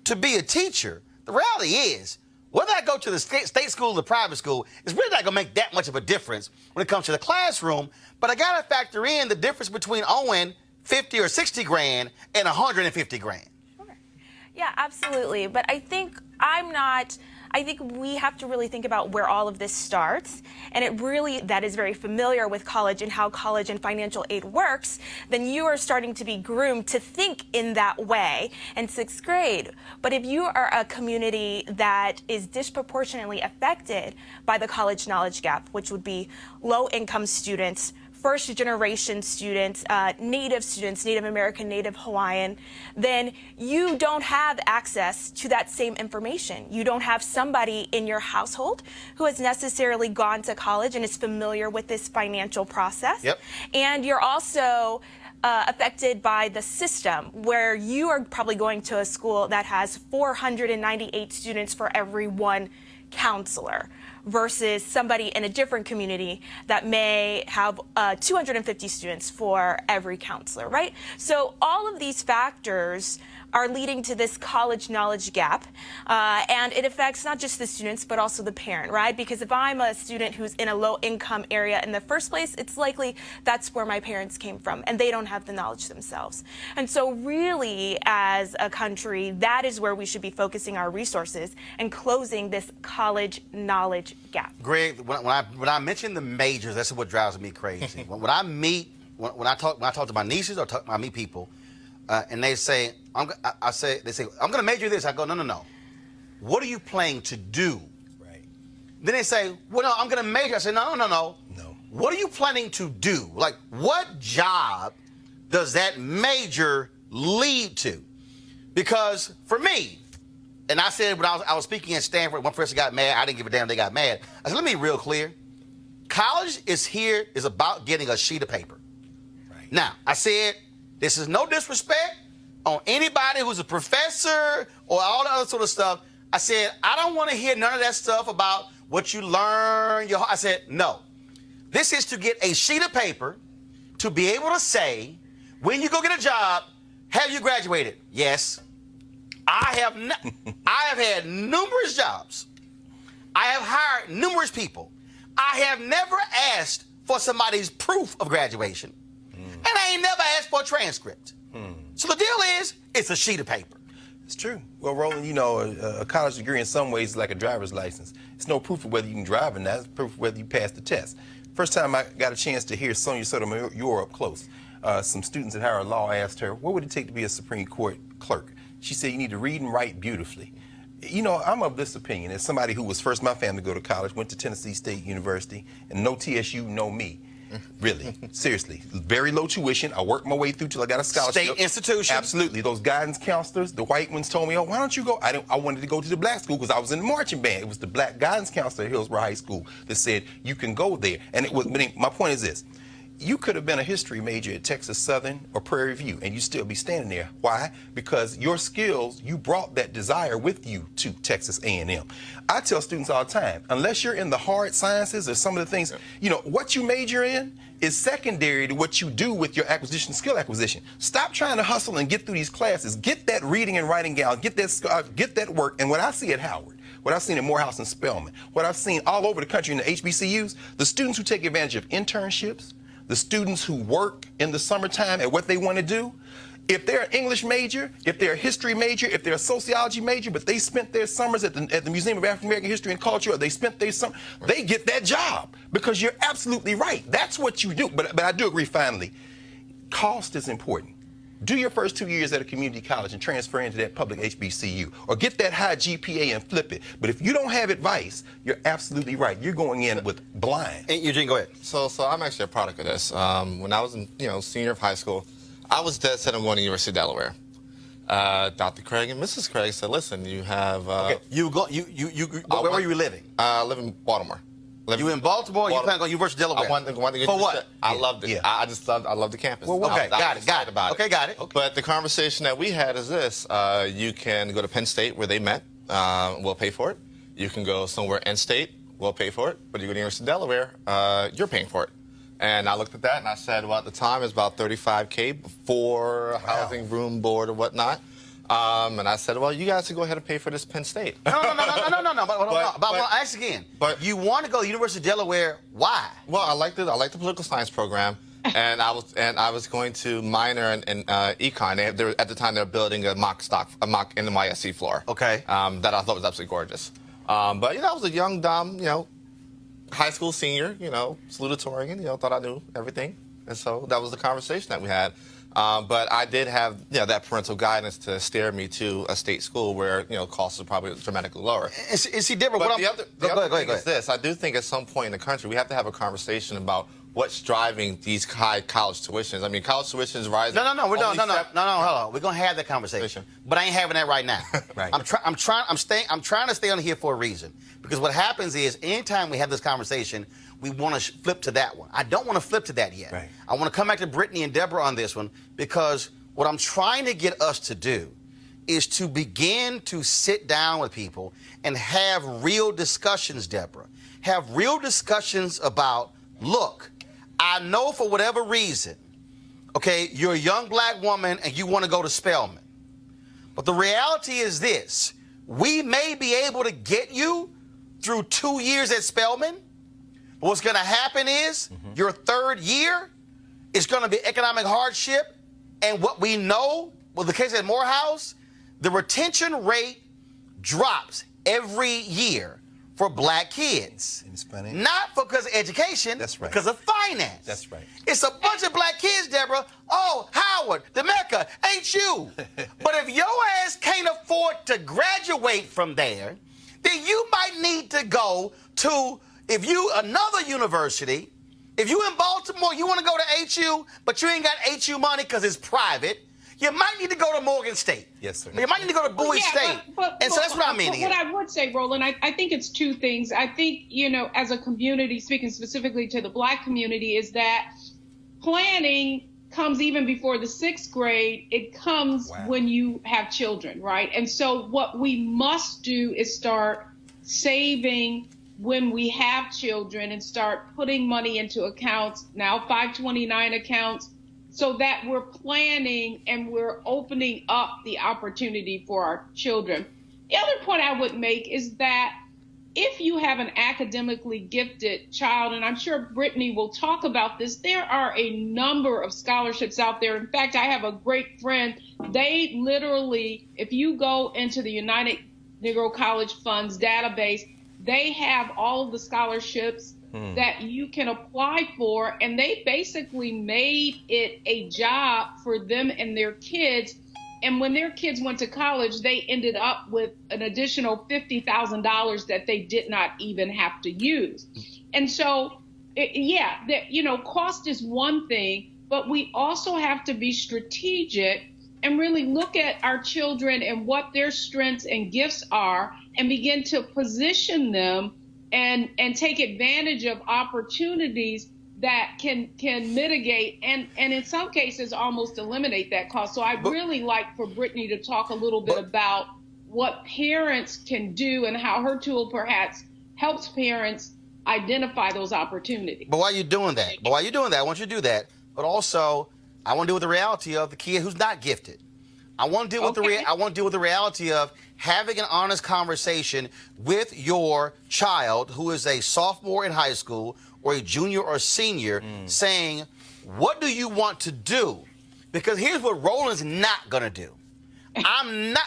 to be a teacher, the reality is, whether I go to the state school or the private school, it's really not going to make that much of a difference when it comes to the classroom. But I got to factor in the difference between owing 50 or 60 grand and 150 grand. Sure. Yeah, absolutely. But I think we have to really think about where all of this starts. And that is very familiar with college and how college and financial aid works, then you are starting to be groomed to think in that way in sixth grade. But if you are a community that is disproportionately affected by the college knowledge gap, which would be low-income students, first-generation students, Native American, Native Hawaiian, then you don't have access to that same information. You don't have somebody in your household who has necessarily gone to college and is familiar with this financial process. Yep. And you're also affected by the system, where you are probably going to a school that has 498 students for every one counselor, versus somebody in a different community that may have 250 students for every counselor, right? So all of these factors are leading to this college knowledge gap, and it affects not just the students but also the parent, right? Because if I'm a student who's in a low-income area in the first place, it's likely that's where my parents came from, and they don't have the knowledge themselves. And so really, as a country, that is where we should be focusing our resources and closing this college knowledge gap. Greg, when I mention the majors, that's what drives me crazy. when I talk to my nieces or I meet people, and they say, I'm going to major this. I go, no. what are you planning to do? Right. Then they say, well, no, I'm going to major. I say, no. No. What are you planning to do? Like, what job does that major lead to? Because for me, and I said when I was speaking at Stanford, one person got mad. I didn't give a damn they got mad. I said, let me be real clear. College is about getting a sheet of paper. Right. Now, I said, this is no disrespect on anybody who's a professor or all the other sort of stuff. I said, I don't want to hear none of that stuff about what you learn. I said, no. This is to get a sheet of paper to be able to say, when you go get a job, have you graduated? Yes. I have had numerous jobs. I have hired numerous people. I have never asked for somebody's proof of graduation. And I ain't never asked for a transcript. So the deal is, it's a sheet of paper. It's true. Well, Roland, you know, a college degree in some ways is like a driver's license. It's no proof of whether you can drive or not. It's proof of whether you pass the test. First time I got a chance to hear Sonia Sotomayor up close, some students at Howard Law asked her, what would it take to be a Supreme Court clerk? She said, you need to read and write beautifully. You know, I'm of this opinion. As somebody who was first in my family to go to college, went to Tennessee State University, and no TSU, no me. Really, seriously. Very low tuition. I worked my way through till I got a scholarship. State institution. Absolutely. Those guidance counselors, the white ones told me, oh, why don't you go? I wanted to go to the black school because I was in the marching band. It was the black guidance counselor at Hillsborough High School that said, you can go there. And it was, my point is this. You could have been a history major at Texas Southern or Prairie View, and you'd still be standing there. Why? Because your skills, you brought that desire with you to Texas A&M. I tell students all the time, unless you're in the hard sciences or some of the things, you know, what you major in is secondary to what you do with your skill acquisition. Stop trying to hustle and get through these classes. Get that reading and writing down. Get that work. And what I see at Howard, what I've seen at Morehouse and Spelman, what I've seen all over the country in the HBCUs, the students who take advantage of internships, the students who work in the summertime at what they want to do, if they're an English major, if they're a history major, if they're a sociology major, but they spent their summers at the Museum of African American History and Culture, or they spent their summer, they get that job because you're absolutely right. That's what you do. But I do agree finally, cost is important. Do your first 2 years at a community college and transfer into that public HBCU, or get that high GPA and flip it. But if you don't have advice, you're absolutely right. You're going in with blind. Hey, Eugene, go ahead. So I'm actually a product of this. When I was in, senior of high school, I was dead set on going to University of Delaware. Dr. Craig and Mrs. Craig said, "Listen, you have." Okay. Where were you living? I live in Baltimore. You in Baltimore? You plan to go to University of Delaware? I wanted to go For what? I loved it. Yeah. I love the campus. Well, okay, got it. About Okay, got it. Okay. But the conversation that we had is this: you can go to Penn State where they met. We'll pay for it. You can go somewhere in state. We'll pay for it. But you go to University of Delaware, you're paying for it. And I looked at that and I said, well, at the time it was about $35K before housing, room, board, or whatnot. And I said, well, you guys can go ahead and pay for this Penn State. No. But I'll ask again. But you want to go to University of Delaware? Why? Well, I like the political science program, and I was going to minor in econ. At the time they were building a mock NYSE floor. Okay. That I thought was absolutely gorgeous. But I was a young, dumb, high school senior, salutatorian, thought I knew everything, and so that was the conversation that we had. But I did have, that parental guidance to steer me to a state school where, costs are probably dramatically lower. And see, Deborah, but the other thing is this. I do think at some point in the country we have to have a conversation about what's driving these high college tuitions. I mean, college tuitions rising. No, hold on. We're gonna have that conversation, but I ain't having that right now. Right. I'm trying to stay on here for a reason, because what happens is anytime we have this conversation, we want to flip to that one. I don't want to flip to that yet. Right. I want to come back to Brittany and Deborah on this one, because what I'm trying to get us to do is to begin to sit down with people and have real discussions, Deborah. Have real discussions about, look, I know for whatever reason, okay, you're a young black woman and you want to go to Spelman. But the reality is this: we may be able to get you through 2 years at Spelman. But what's going to happen is your third year is going to be economic hardship. And what we know, well, the case at Morehouse, the retention rate drops every year for black kids. And it's funny. Not because of education, That's right. because of finance. That's right. It's a bunch of black kids, Deborah. Oh, Howard, the Mecca, HU. But if your ass can't afford to graduate from there, then you might need to go to, another university. If you in Baltimore, you want to go to HU, but you ain't got HU money because it's private, you might need to go to Morgan State. Yes, sir. You might need to go to Bowie State. And so that's what I'm meaning. What I would say, Roland, I think it's two things. I think, as a community, speaking specifically to the black community, is that planning comes even before the 6th grade. It comes when you have children, right? And so what we must do is start saving when we have children and start putting money into accounts, now 529 accounts, so that we're planning and we're opening up the opportunity for our children. The other point I would make is that if you have an academically gifted child, and I'm sure Brittany will talk about this, there are a number of scholarships out there. In fact, I have a great friend. They literally, if you go into the United Negro College Funds database, they have all of the scholarships that you can apply for, and they basically made it a job for them and their kids. And when their kids went to college, they ended up with an additional $50,000 that they did not even have to use. And so, cost is one thing, but we also have to be strategic and really look at our children and what their strengths and gifts are and begin to position them and take advantage of opportunities that can mitigate and in some cases almost eliminate that cost. So I'd really like for Brittany to talk a little bit about what parents can do and how her tool perhaps helps parents identify those opportunities. But while you're doing that, I want you to do that. But also, I want to deal with the reality of the kid who's not gifted. I want to deal with the reality of having an honest conversation with your child who is a sophomore in high school or a junior or senior, saying, what do you want to do? Because here's what Roland's not going to do. I'm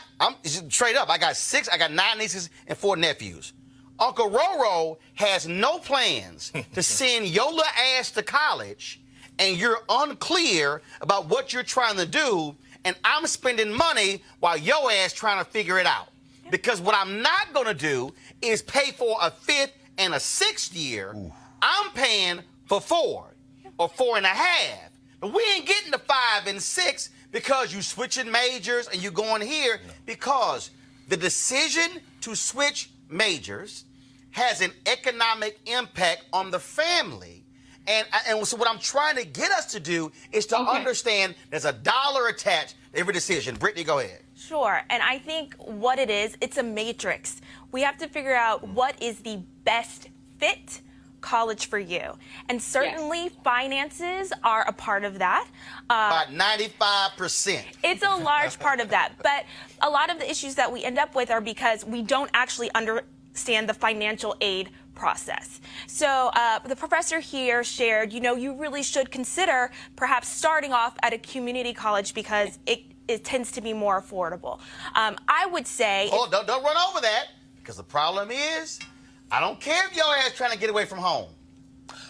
straight up. I got 9 nieces and 4 nephews. Uncle Roro has no plans to send your little ass to college, and you're unclear about what you're trying to do, and I'm spending money while your ass trying to figure it out. Because what I'm not going to do is pay for a 5th and a 6th year. Ooh. I'm paying for 4 or 4.5. But we ain't getting to 5 and 6 because you switching majors and you going here, because the decision to switch majors has an economic impact on the family. And so what I'm trying to get us to do is to understand there's a dollar attached to every decision. Brittany, go ahead. Sure. And I think what it is, it's a matrix. We have to figure out what is the best fit college for you. And certainly finances are a part of that. About 95%. It's a large part of that. But a lot of the issues that we end up with are because we don't actually understand the financial aid process. So the professor here shared, you really should consider perhaps starting off at a community college because it tends to be more affordable. I would say... Oh, don't run over that, because the problem is, I don't care if your ass trying to get away from home.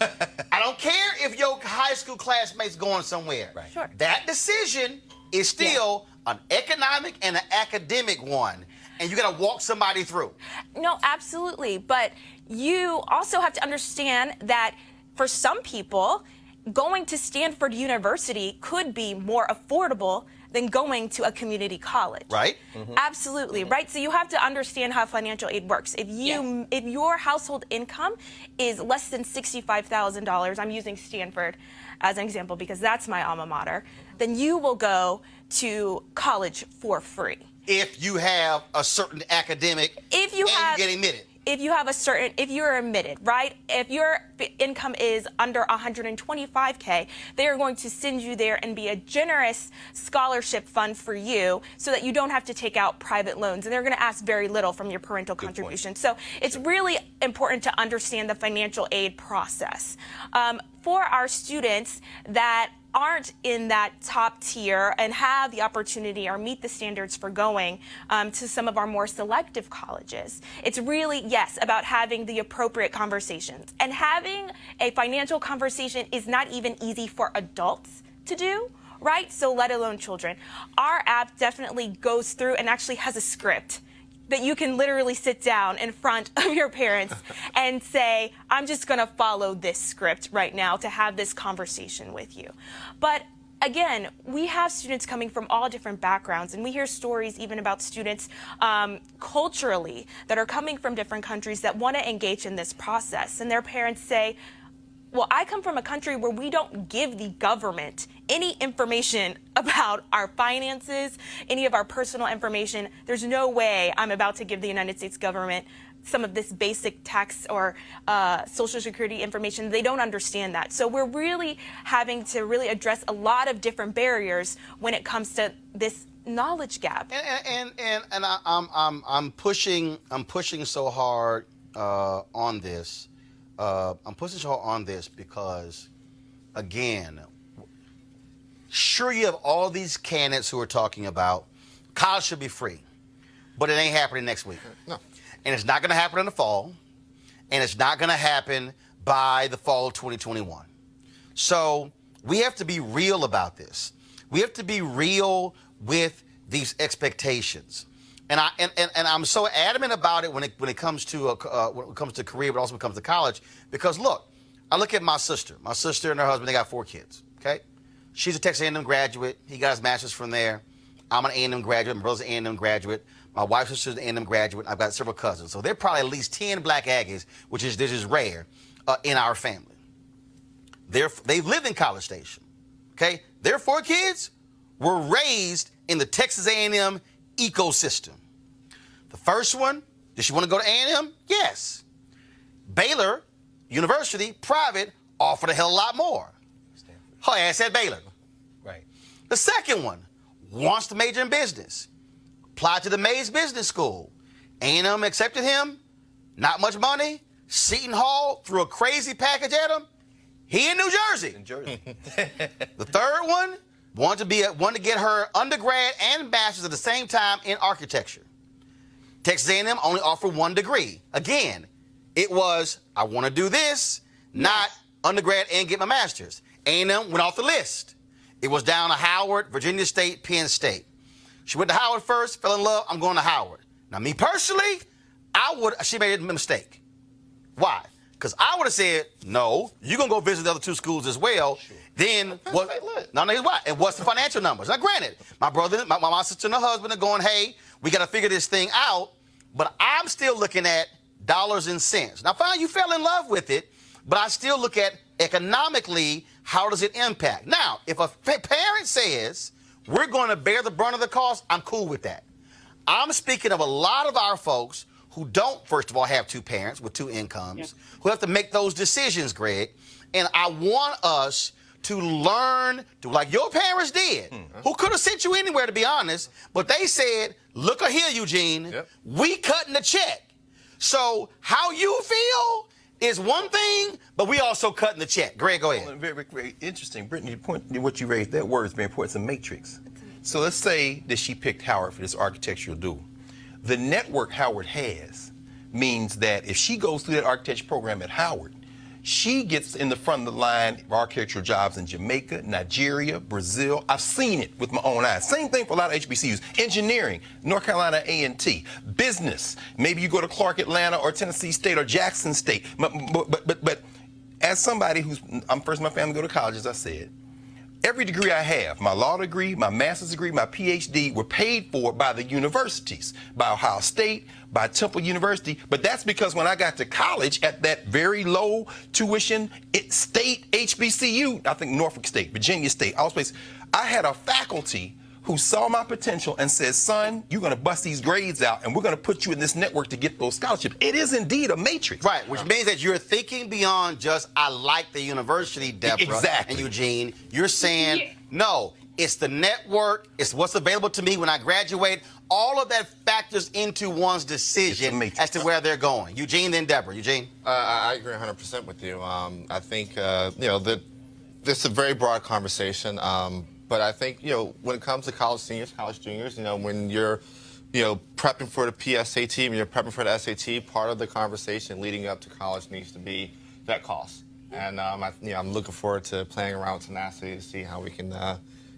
I don't care if your high school classmates going somewhere. Right. Sure. That decision is still an economic and an academic one, and you got to walk somebody through. No, absolutely. But you also have to understand that for some people, going to Stanford University could be more affordable than going to a community college. Right? Mm-hmm. Absolutely, right? So you have to understand how financial aid works. If your household income is less than $65,000, I'm using Stanford as an example because that's my alma mater, then you will go to college for free. If you have a certain academic and you get admitted. If you're admitted, right? If your income is under $125K, they are going to send you there and be a generous scholarship fund for you so that you don't have to take out private loans. And they're going to ask very little from your parental contribution. So it's really important to understand the financial aid process. For our students that aren't in that top tier and have the opportunity or meet the standards for going to some of our more selective colleges. It's really, yes, about having the appropriate conversations. And having a financial conversation is not even easy for adults to do, right? So let alone children. Our app definitely goes through and actually has a script that you can literally sit down in front of your parents and say, I'm just going to follow this script right now to have this conversation with you. But again, we have students coming from all different backgrounds, and we hear stories even about students culturally that are coming from different countries that want to engage in this process. And their parents say, well, I come from a country where we don't give the government any information about our finances, any of our personal information. There's no way I'm about to give the United States government some of this basic tax or Social Security information. They don't understand that. So we're really having to really address a lot of different barriers when it comes to this knowledge gap. And I'm pushing so hard on this. I'm pushing so hard on this because, again, sure, you have all these candidates who are talking about college should be free, but it ain't happening next week. No. And it's not going to happen in the fall, and it's not going to happen by the fall of 2021. So we have to be real about this. We have to be real with these expectations. And I'm so adamant about it when it comes to career, but also when it comes to college, because look, I look at my sister. My sister and her husband, they got 4 kids. Okay, she's a Texas A&M graduate. He got his master's from there. I'm an A&M graduate. My brother's an A&M graduate. My wife's sister's an A&M graduate. I've got several cousins, so there are probably at least 10 black Aggies, which is rare in our family. They've lived in College Station. Okay, their 4 kids were raised in the Texas A&M ecosystem. The first one, did she want to go to A&M? Yes. Baylor University, private, offered a hell of a lot more. Her ass at Baylor. Right. The second one wants to major in business. Applied to the Mays Business School. A&M accepted him. Not much money. Seton Hall threw a crazy package at him. He in New Jersey. In Jersey. The third one wanted to get her undergrad and master's at the same time in architecture. Texas A&M only offered 1 degree. Again, it was, I want to do this, not undergrad and get my master's. A&M went off the list. It was down to Howard, Virginia State, Penn State. She went to Howard first, fell in love, I'm going to Howard. Now, me personally, she made a mistake. Why? Because I would have said, no, you're going to go visit the other 2 schools as well. Sure. Then what? No, here's why. And what's the financial numbers? Now, granted, my brother, my sister and her husband are going, hey, we got to figure this thing out. But I'm still looking at dollars and cents. Now, fine, you fell in love with it, but I still look at economically, how does it impact? Now, if a parent says, we're going to bear the brunt of the cost, I'm cool with that. I'm speaking of a lot of our folks who don't, first of all, have 2 parents with 2 incomes, who have to make those decisions, Greg. And I want us to learn to, like your parents did, who could have sent you anywhere, to be honest, but they said, look here, Eugene, we cutting the check. So how you feel is one thing, but we also cutting the check. Greg, go ahead. Well, very, very interesting. Brittany, what you raised, that word is very important. It's a matrix. So let's say that she picked Howard for this architectural dual. The network Howard has means that if she goes through that architecture program at Howard, she gets in the front of the line of architectural jobs in Jamaica, Nigeria, Brazil. I've seen it with my own eyes. Same thing for a lot of HBCUs. Engineering, North Carolina A&T. Business, maybe you go to Clark Atlanta or Tennessee State or Jackson State. But as somebody I'm first in my family to go to college, as I said, every degree I have, my law degree, my master's degree, my PhD, were paid for by the universities, by Ohio State, by Temple University. But that's because when I got to college at that very low tuition state HBCU, I think Norfolk State, Virginia State, all places, I had a faculty who saw my potential and said, son, you're going to bust these grades out, and we're going to put you in this network to get those scholarships. It is indeed a matrix. Right, which means that you're thinking beyond just, I like the university, Deborah and Eugene. You're saying, no, it's the network, it's what's available to me when I graduate. All of that factors into one's decision as to where they're going. Eugene, then Deborah. Eugene? I agree 100% with you. I think, This is a very broad conversation, but I think, when it comes to college seniors, college juniors, when you're, prepping for the PSAT, when you're prepping for the SAT, part of the conversation leading up to college needs to be that cost. And I'm looking forward to playing around with tenacity to see how we can,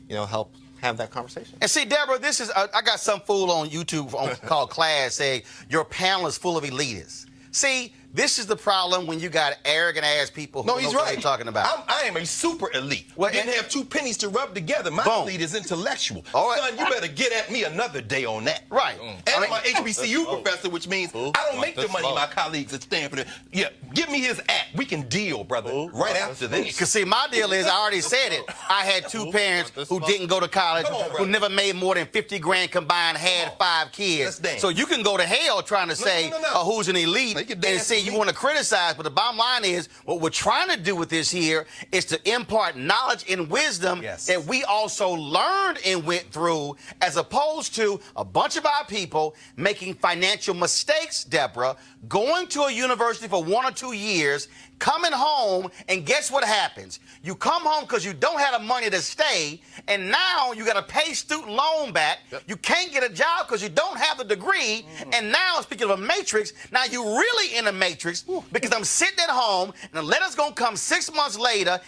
help have that conversation. And see, Deborah, this is, I got some fool on YouTube called Class saying your panel is full of elitists. See, this is the problem when you got arrogant-ass people who No, know he's what right. they're talking about. I am a super elite. Well, Didn't have two pennies to rub together. My Boom. elite is intellectual. All right. Son, you better get at me another day on that. Right. And I mean- I'm an HBCU professor, which means I don't make the money my colleagues at Stanford. Yeah, give me his act. We can deal, brother, right after this. Because, see, my deal is, I already said it, I had two parents who didn't go to college, Come on, who brother. never made more than 50 grand combined, had 5 kids. That's damn. So you can go to hell trying to say no. who's an elite They can and dance say with you me. want to criticize, but the bottom line is, what we're trying to do with this here is to impart knowledge and wisdom Yes. that we also learned and went through, as opposed to a bunch of our people making financial mistakes, Deborah, going to a university for 1 or 2 years, coming home, and guess what happens? You come home because you don't have the money to stay, and now you got to pay student loan back. Yep. You can't get a job because you don't have the degree, and now, speaking of a matrix, now you're really in a matrix because I'm sitting at home, and the letter's going to come 6 months later,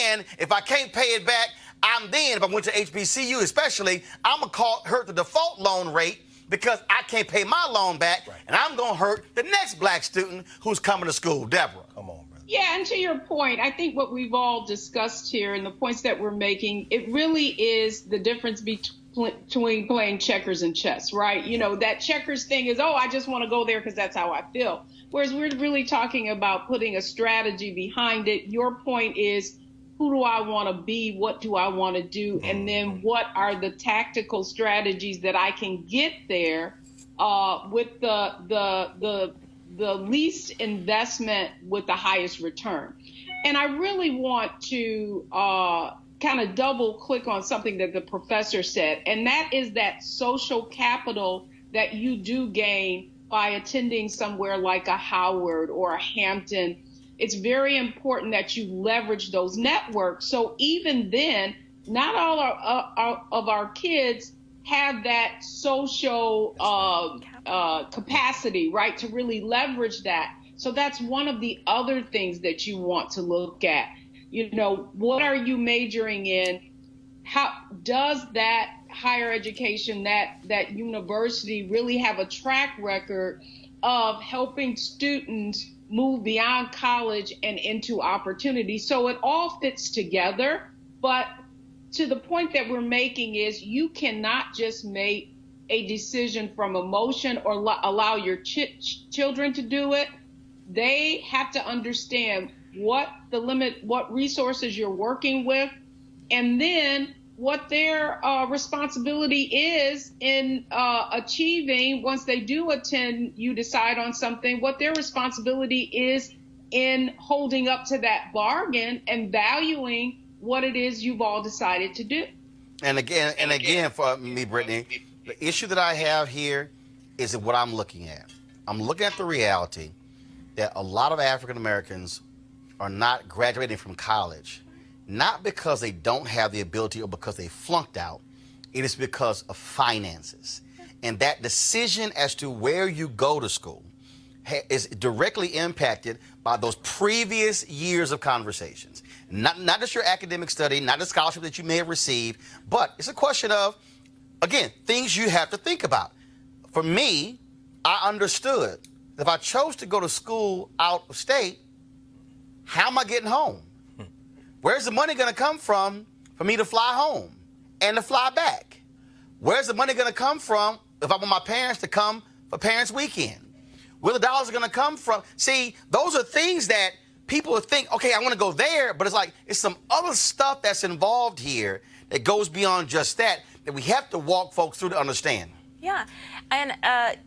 and if I can't pay it back, if I went to HBCU especially, I'm going to hurt the default loan rate because I can't pay my loan back, and I'm going to hurt the next black student who's coming to school. Deborah. Come on, brother. Yeah, and to your point, I think what we've all discussed here and the points that we're making, it really is the difference between playing checkers and chess, right? That checkers thing is, I just want to go there because that's how I feel. Whereas we're really talking about putting a strategy behind it. Your point is, who do I want to be? What do I want to do? And then what are the tactical strategies that I can get there with the least investment with the highest return? And I really want to kind of double click on something that the professor said, and that is that social capital that you do gain by attending somewhere like a Howard or a Hampton. It's very important that you leverage those networks. So even then, not all of our kids have that social capacity, right, to really leverage that. So that's one of the other things that you want to look at. What are you majoring in? How does that higher education, that university really have a track record of helping students move beyond college and into opportunity? So it all fits together. But to the point that we're making is, you cannot just make a decision from emotion or allow your children to do it. They have to understand what resources you're working with, and then what their responsibility is in achieving, once they do attend, you decide on something, what their responsibility is in holding up to that bargain and valuing what it is you've all decided to do. And again, for me, Brittany, the issue that I have here is what I'm looking at. I'm looking at the reality that a lot of African Americans are not graduating from college, not because they don't have the ability or because they flunked out. It is because of finances. And that decision as to where you go to school is directly impacted by those previous years of conversations. Not just your academic study, not the scholarship that you may have received, but it's a question of, again, things you have to think about. For me, I understood that if I chose to go to school out of state, how am I getting home? Where's the money going to come from for me to fly home and to fly back? Where's the money going to come from if I want my parents to come for Parents' Weekend? Where the dollars are going to come from? See, those are things that people think, okay, I want to go there, but it's like, it's some other stuff that's involved here that goes beyond just that we have to walk folks through to understand. Yeah, and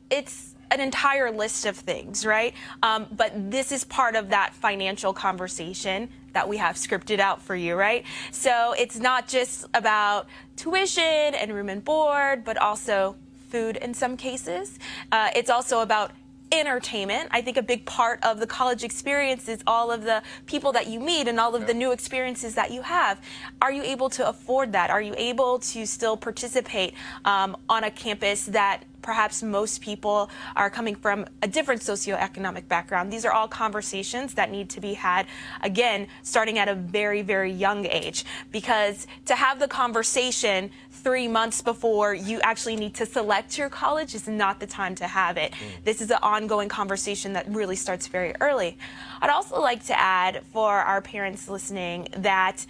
it's an entire list of things, right? But this is part of that financial conversation that we have scripted out for you, right? So it's not just about tuition and room and board, but also food in some cases. It's also about entertainment. I think a big part of the college experience is all of the people that you meet and all of the new experiences that you have. Are you able to afford that? Are you able to still participate on a campus that perhaps most people are coming from a different socioeconomic background? These are all conversations that need to be had, again, starting at a very, very young age. Because to have the conversation 3 months before you actually need to select your college is not the time to have it. This is an ongoing conversation that really starts very early. I'd also like to add for our parents listening that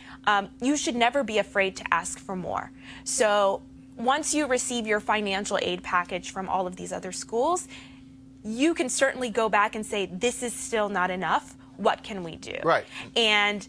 you should never be afraid to ask for more. So once you receive your financial aid package from all of these other schools, you can certainly go back and say, this is still not enough. What can we do? Right. And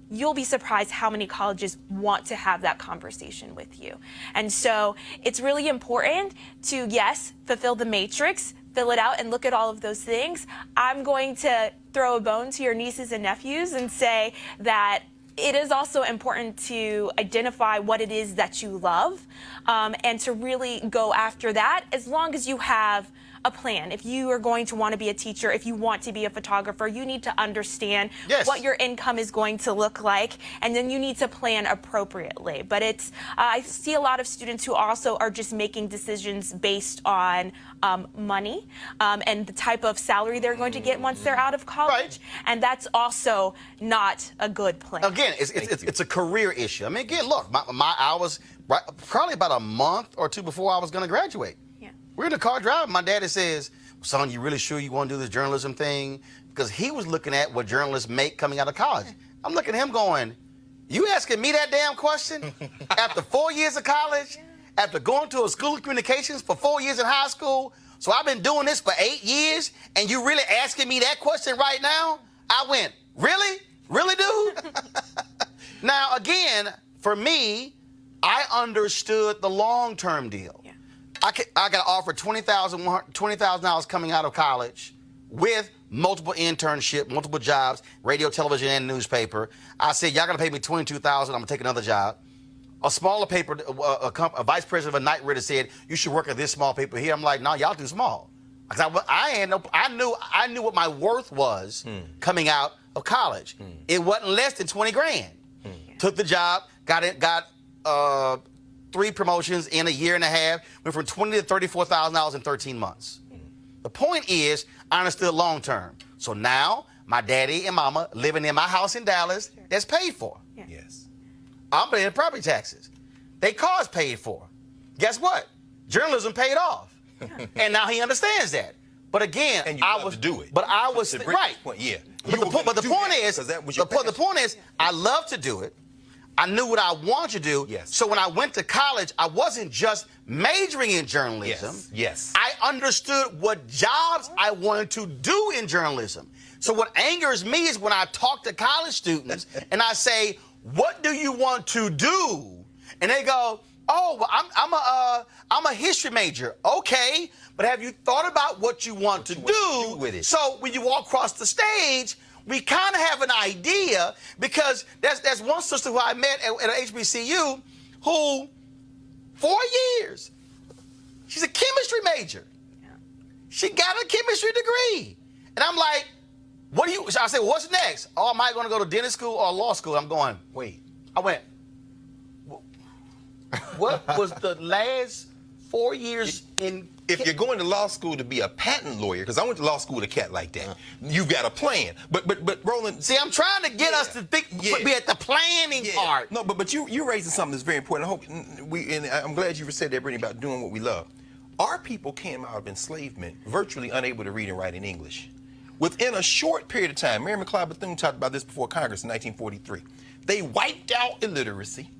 you'll be surprised how many colleges want to have that conversation with you. And so it's really important to, yes, fulfill the matrix, fill it out and look at all of those things. I'm going to throw a bone to your nieces and nephews and say that it is also important to identify what it is that you love and to really go after that as long as you have a plan. If you are going to want to be a teacher, if you want to be a photographer, you need to understand what your income is going to look like, and then you need to plan appropriately. But it's, I see a lot of students who also are just making decisions based on money and the type of salary they're going to get once they're out of college, and that's also not a good plan. Again, it's a career issue. I mean, again, look, I was probably about a month or two before I was going to graduate. We're in the car driving. My daddy says, son, you really sure you want to do this journalism thing? Because he was looking at what journalists make coming out of college. I'm looking at him going, you asking me that damn question? After 4 years of college, after going to a school of communications for 4 years in high school, so I've been doing this for 8 years, and you really asking me that question right now? I went, really? Really, dude? Now, again, for me, I understood the long-term deal. I got offered $20,000 coming out of college with multiple internships, multiple jobs, radio, television, and newspaper. I said, y'all going to pay me $22,000, I'm going to take another job. A smaller paper, a vice president of a night reader said, you should work at this small paper here. I'm like, no, y'all too small. I knew what my worth was coming out of college. It wasn't less than 20 grand. Took the job, got 3 promotions in a year and a half, went from $20,000 to $34,000 in 13 months. The point is, I understood long term. So now, my daddy and mama living in my house in Dallas, that's paid for. Yes. I'm paying property taxes. They cars paid for. Guess what? Journalism paid off. And now he understands that. But again, and you love to do it. But I was right. Point, yeah. But the point is, I love to do it. I knew what I wanted to do. Yes. So when I went to college, I wasn't just majoring in journalism. Yes. I understood what jobs I wanted to do in journalism. So what angers me is when I talk to college students and I say, what do you want to do? And they go, oh, well, I'm a history major. Okay, but have you thought about what you want to do with it? So when you walk across the stage, we kind of have an idea, because there's one sister who I met at HBCU who, 4 years, she's a chemistry major. She got a chemistry degree. And I'm like, what do you, I said, well, what's next? Oh, am I going to go to dentist school or law school? I'm going, wait. I went, what was the last 4 years in? If you're going to law school to be a patent lawyer, because I went to law school to cat like that, you've got a plan. But Roland, see, I'm trying to get us to think, be at the planning part. No, but you're raising something that's very important. I hope and I'm glad you said that, Brittany, about doing what we love. Our people came out of enslavement virtually unable to read and write in English. Within a short period of time, Mary McLeod Bethune talked about this before Congress in 1943. They wiped out illiteracy,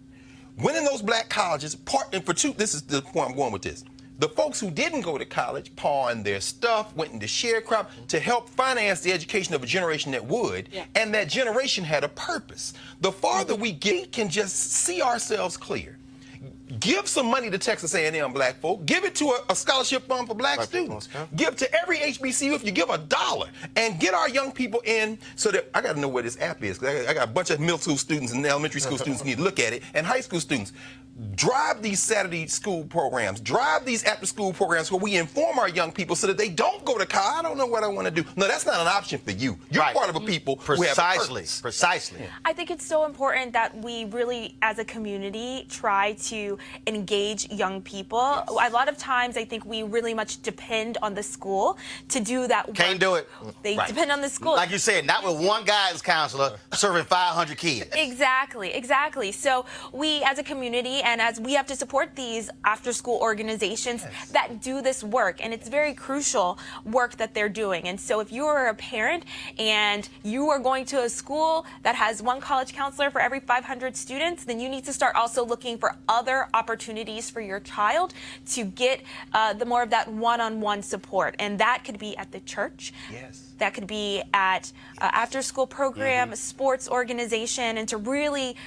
went in those black colleges, this is the point I'm going with this. The folks who didn't go to college pawned their stuff, went into sharecrop to help finance the education of a generation that would, and that generation had a purpose. The farther we get, we can just see ourselves clear. Give some money to Texas A&M black folk. Give it to a scholarship fund for black students. Give to every HBCU if you give $1 and get our young people in so that I got to know where this app is. 'Cause I got a bunch of middle school students and elementary school students who need to look at it, and high school students. Drive these Saturday school programs. Drive these after-school programs where we inform our young people so that they don't go to college. I don't know what I want to do. No, that's not an option for you. You're part of a people who have purpose. Precisely. I think it's so important that we really, as a community, try to engage young people. A lot of times, I think we really much depend on the school to do that work. Can't do it. They depend on the school. Like you said, not with one guidance counselor serving 500 kids. Exactly. So we, as a community, and as we have to support these after-school organizations that do this work, and it's very crucial work that they're doing. And so if you are a parent and you are going to a school that has one college counselor for every 500 students, then you need to start also looking for other opportunities for your child to get the more of that one-on-one support. And that could be at the church. Yes. That could be at after-school program, a sports organization, and to really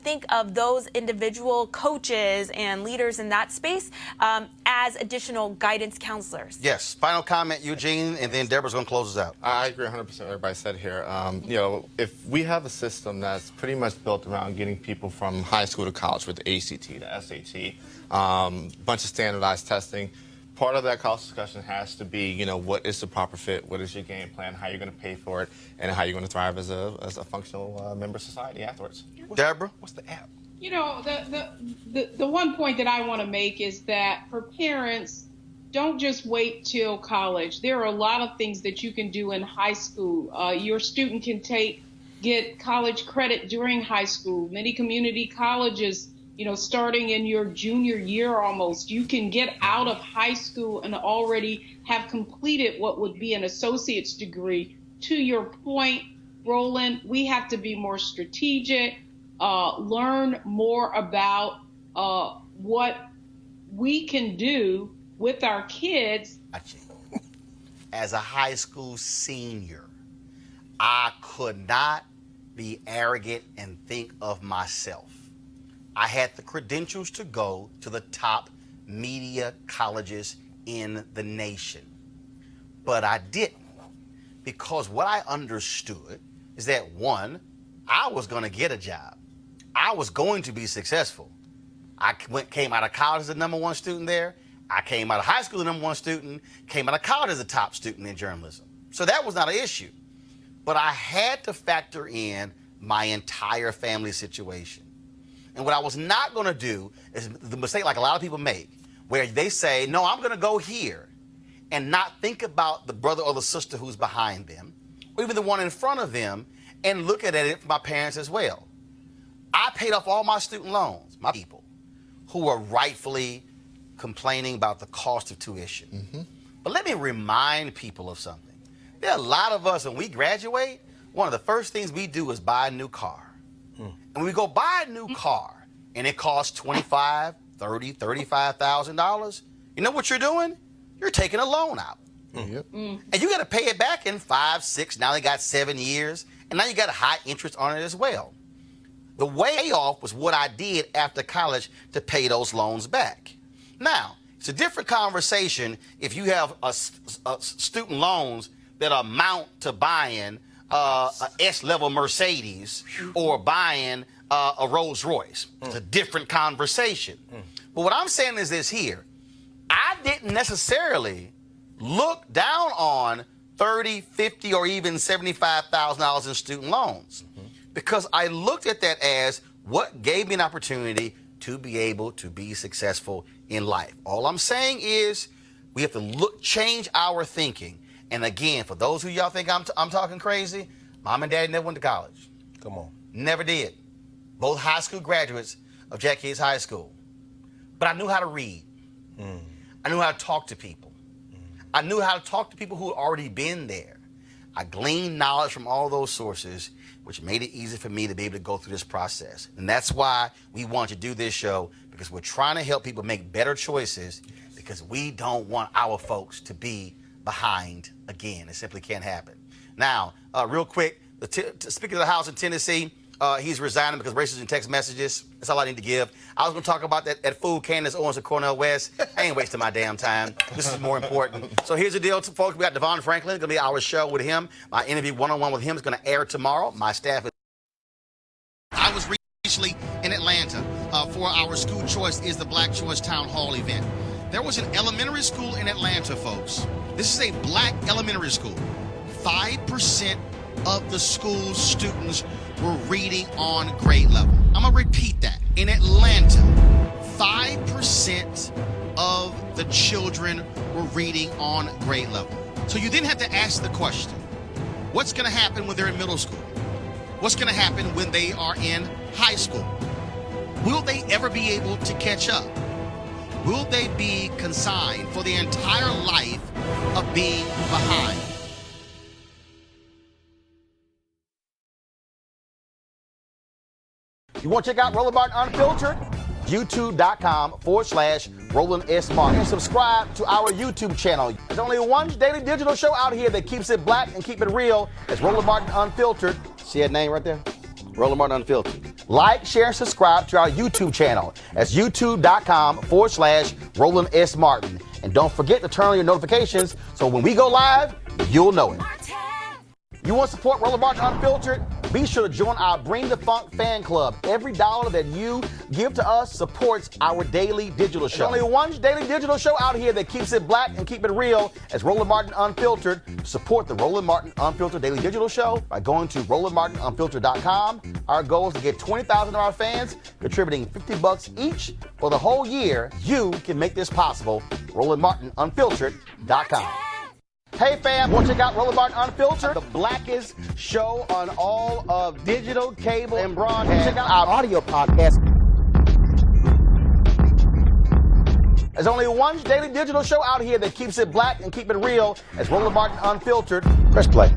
think of those individual coaches and leaders in that space as additional guidance counselors. Yes. Final comment, Eugene, and then Deborah's going to close us out. I agree 100% with what everybody said here. You know, if we have a system that's pretty much built around getting people from high school to college with the ACT, the SAT, bunch of standardized testing, part of that college discussion has to be, you know, what is the proper fit, what is your game plan, how you're going to pay for it, and how you're going to thrive as a functional member of society afterwards. Deborah? What's the app? You know, the one point that I want to make is that for parents, don't just wait till college. There are a lot of things that you can do in high school. Your student can get college credit during high school. Many community colleges, you know, starting in your junior year almost, you can get out of high school and already have completed what would be an associate's degree. To your point, Roland, we have to be more strategic, learn more about what we can do with our kids. As a high school senior, I could not be arrogant and think of myself. I had the credentials to go to the top media colleges in the nation. But I didn't, because what I understood is that, one, I was going to get a job. I was going to be successful. I came out of college as the #1 student there. I came out of high school as the #1 student, came out of college as a top student in journalism. So that was not an issue. But I had to factor in my entire family situation. And what I was not going to do is the mistake like a lot of people make, where they say, no, I'm going to go here, and not think about the brother or the sister who's behind them, or even the one in front of them, and look at it from my parents as well. I paid off all my student loans, my people, who are rightfully complaining about the cost of tuition. But let me remind people of something. There are a lot of us, when we graduate, one of the first things we do is buy a new car. And we go buy a new car, and it costs $25,000, $30,000, $35,000. You know what you're doing? You're taking a loan out. And you got to pay it back in 5, 6, now they got 7 years, and now you got a high interest on it as well. The way off was what I did after college to pay those loans back. Now, it's a different conversation if you have student loans that amount to buying a S-level Mercedes or buying a Rolls Royce. It's a different conversation. But what I'm saying is this here. I didn't necessarily look down on $30,000, $50,000, or even $75,000 in student loans, because I looked at that as what gave me an opportunity to be able to be successful in life. All I'm saying is we have to change our thinking. And again, for those who y'all think I'm talking crazy, Mom and Daddy never went to college. Come on. Never did. Both high school graduates of Jack Yates High School. But I knew how to read. I knew how to talk to people. I knew how to talk to people who had already been there. I gleaned knowledge from all those sources, which made it easy for me to be able to go through this process. And that's why we want to do this show, because we're trying to help people make better choices, because we don't want our folks to be behind again. It simply can't happen. Now, real quick, the Speaker of the House in Tennessee, he's resigning because racism in text messages. That's all I need to give. I was going to talk about that fool Candace Owens of Cornell West. I ain't wasting my damn time. This is more important. So here's the deal, folks. We got Devon Franklin. It's going to be our show with him. My interview one-on-one with him is going to air tomorrow. My staff is... I was recently in Atlanta for our School Choice is the Black Choice Town Hall event. There was an elementary school in Atlanta, folks. This is a black elementary school. 5% of the school students were reading on grade level. I'm going to repeat that. In Atlanta, 5% of the children were reading on grade level. So you then have to ask the question, what's going to happen when they're in middle school? What's going to happen when they are in high school? Will they ever be able to catch up? Will they be consigned for the entire life of being behind? You want to check out Roland Martin Unfiltered? YouTube.com/Roland S. Martin. And subscribe to our YouTube channel. There's only one daily digital show out here that keeps it black and keep it real. It's Roland Martin Unfiltered. See that name right there? Roland Martin Unfiltered. Like, share, and subscribe to our YouTube channel. That's YouTube.com/Roland S. Martin. And don't forget to turn on your notifications so when we go live, you'll know it. You want to support Roland Martin Unfiltered? Be sure to join our Bring the Funk fan club. Every dollar that you give to us supports our daily digital show. There's only one daily digital show out here that keeps it black and keep it real. It's Roland Martin Unfiltered. Support the Roland Martin Unfiltered daily digital show by going to RolandMartinUnfiltered.com. Our goal is to get 20,000 of our fans contributing $50 each for the whole year. You can make this possible. RolandMartinUnfiltered.com. Hey fam, want to check out Roland Martin Unfiltered? The blackest show on all of digital, cable, and broadcast. Check out our audio podcast. There's only one daily digital show out here that keeps it black and keep it real. It's Roland Martin Unfiltered. Press play.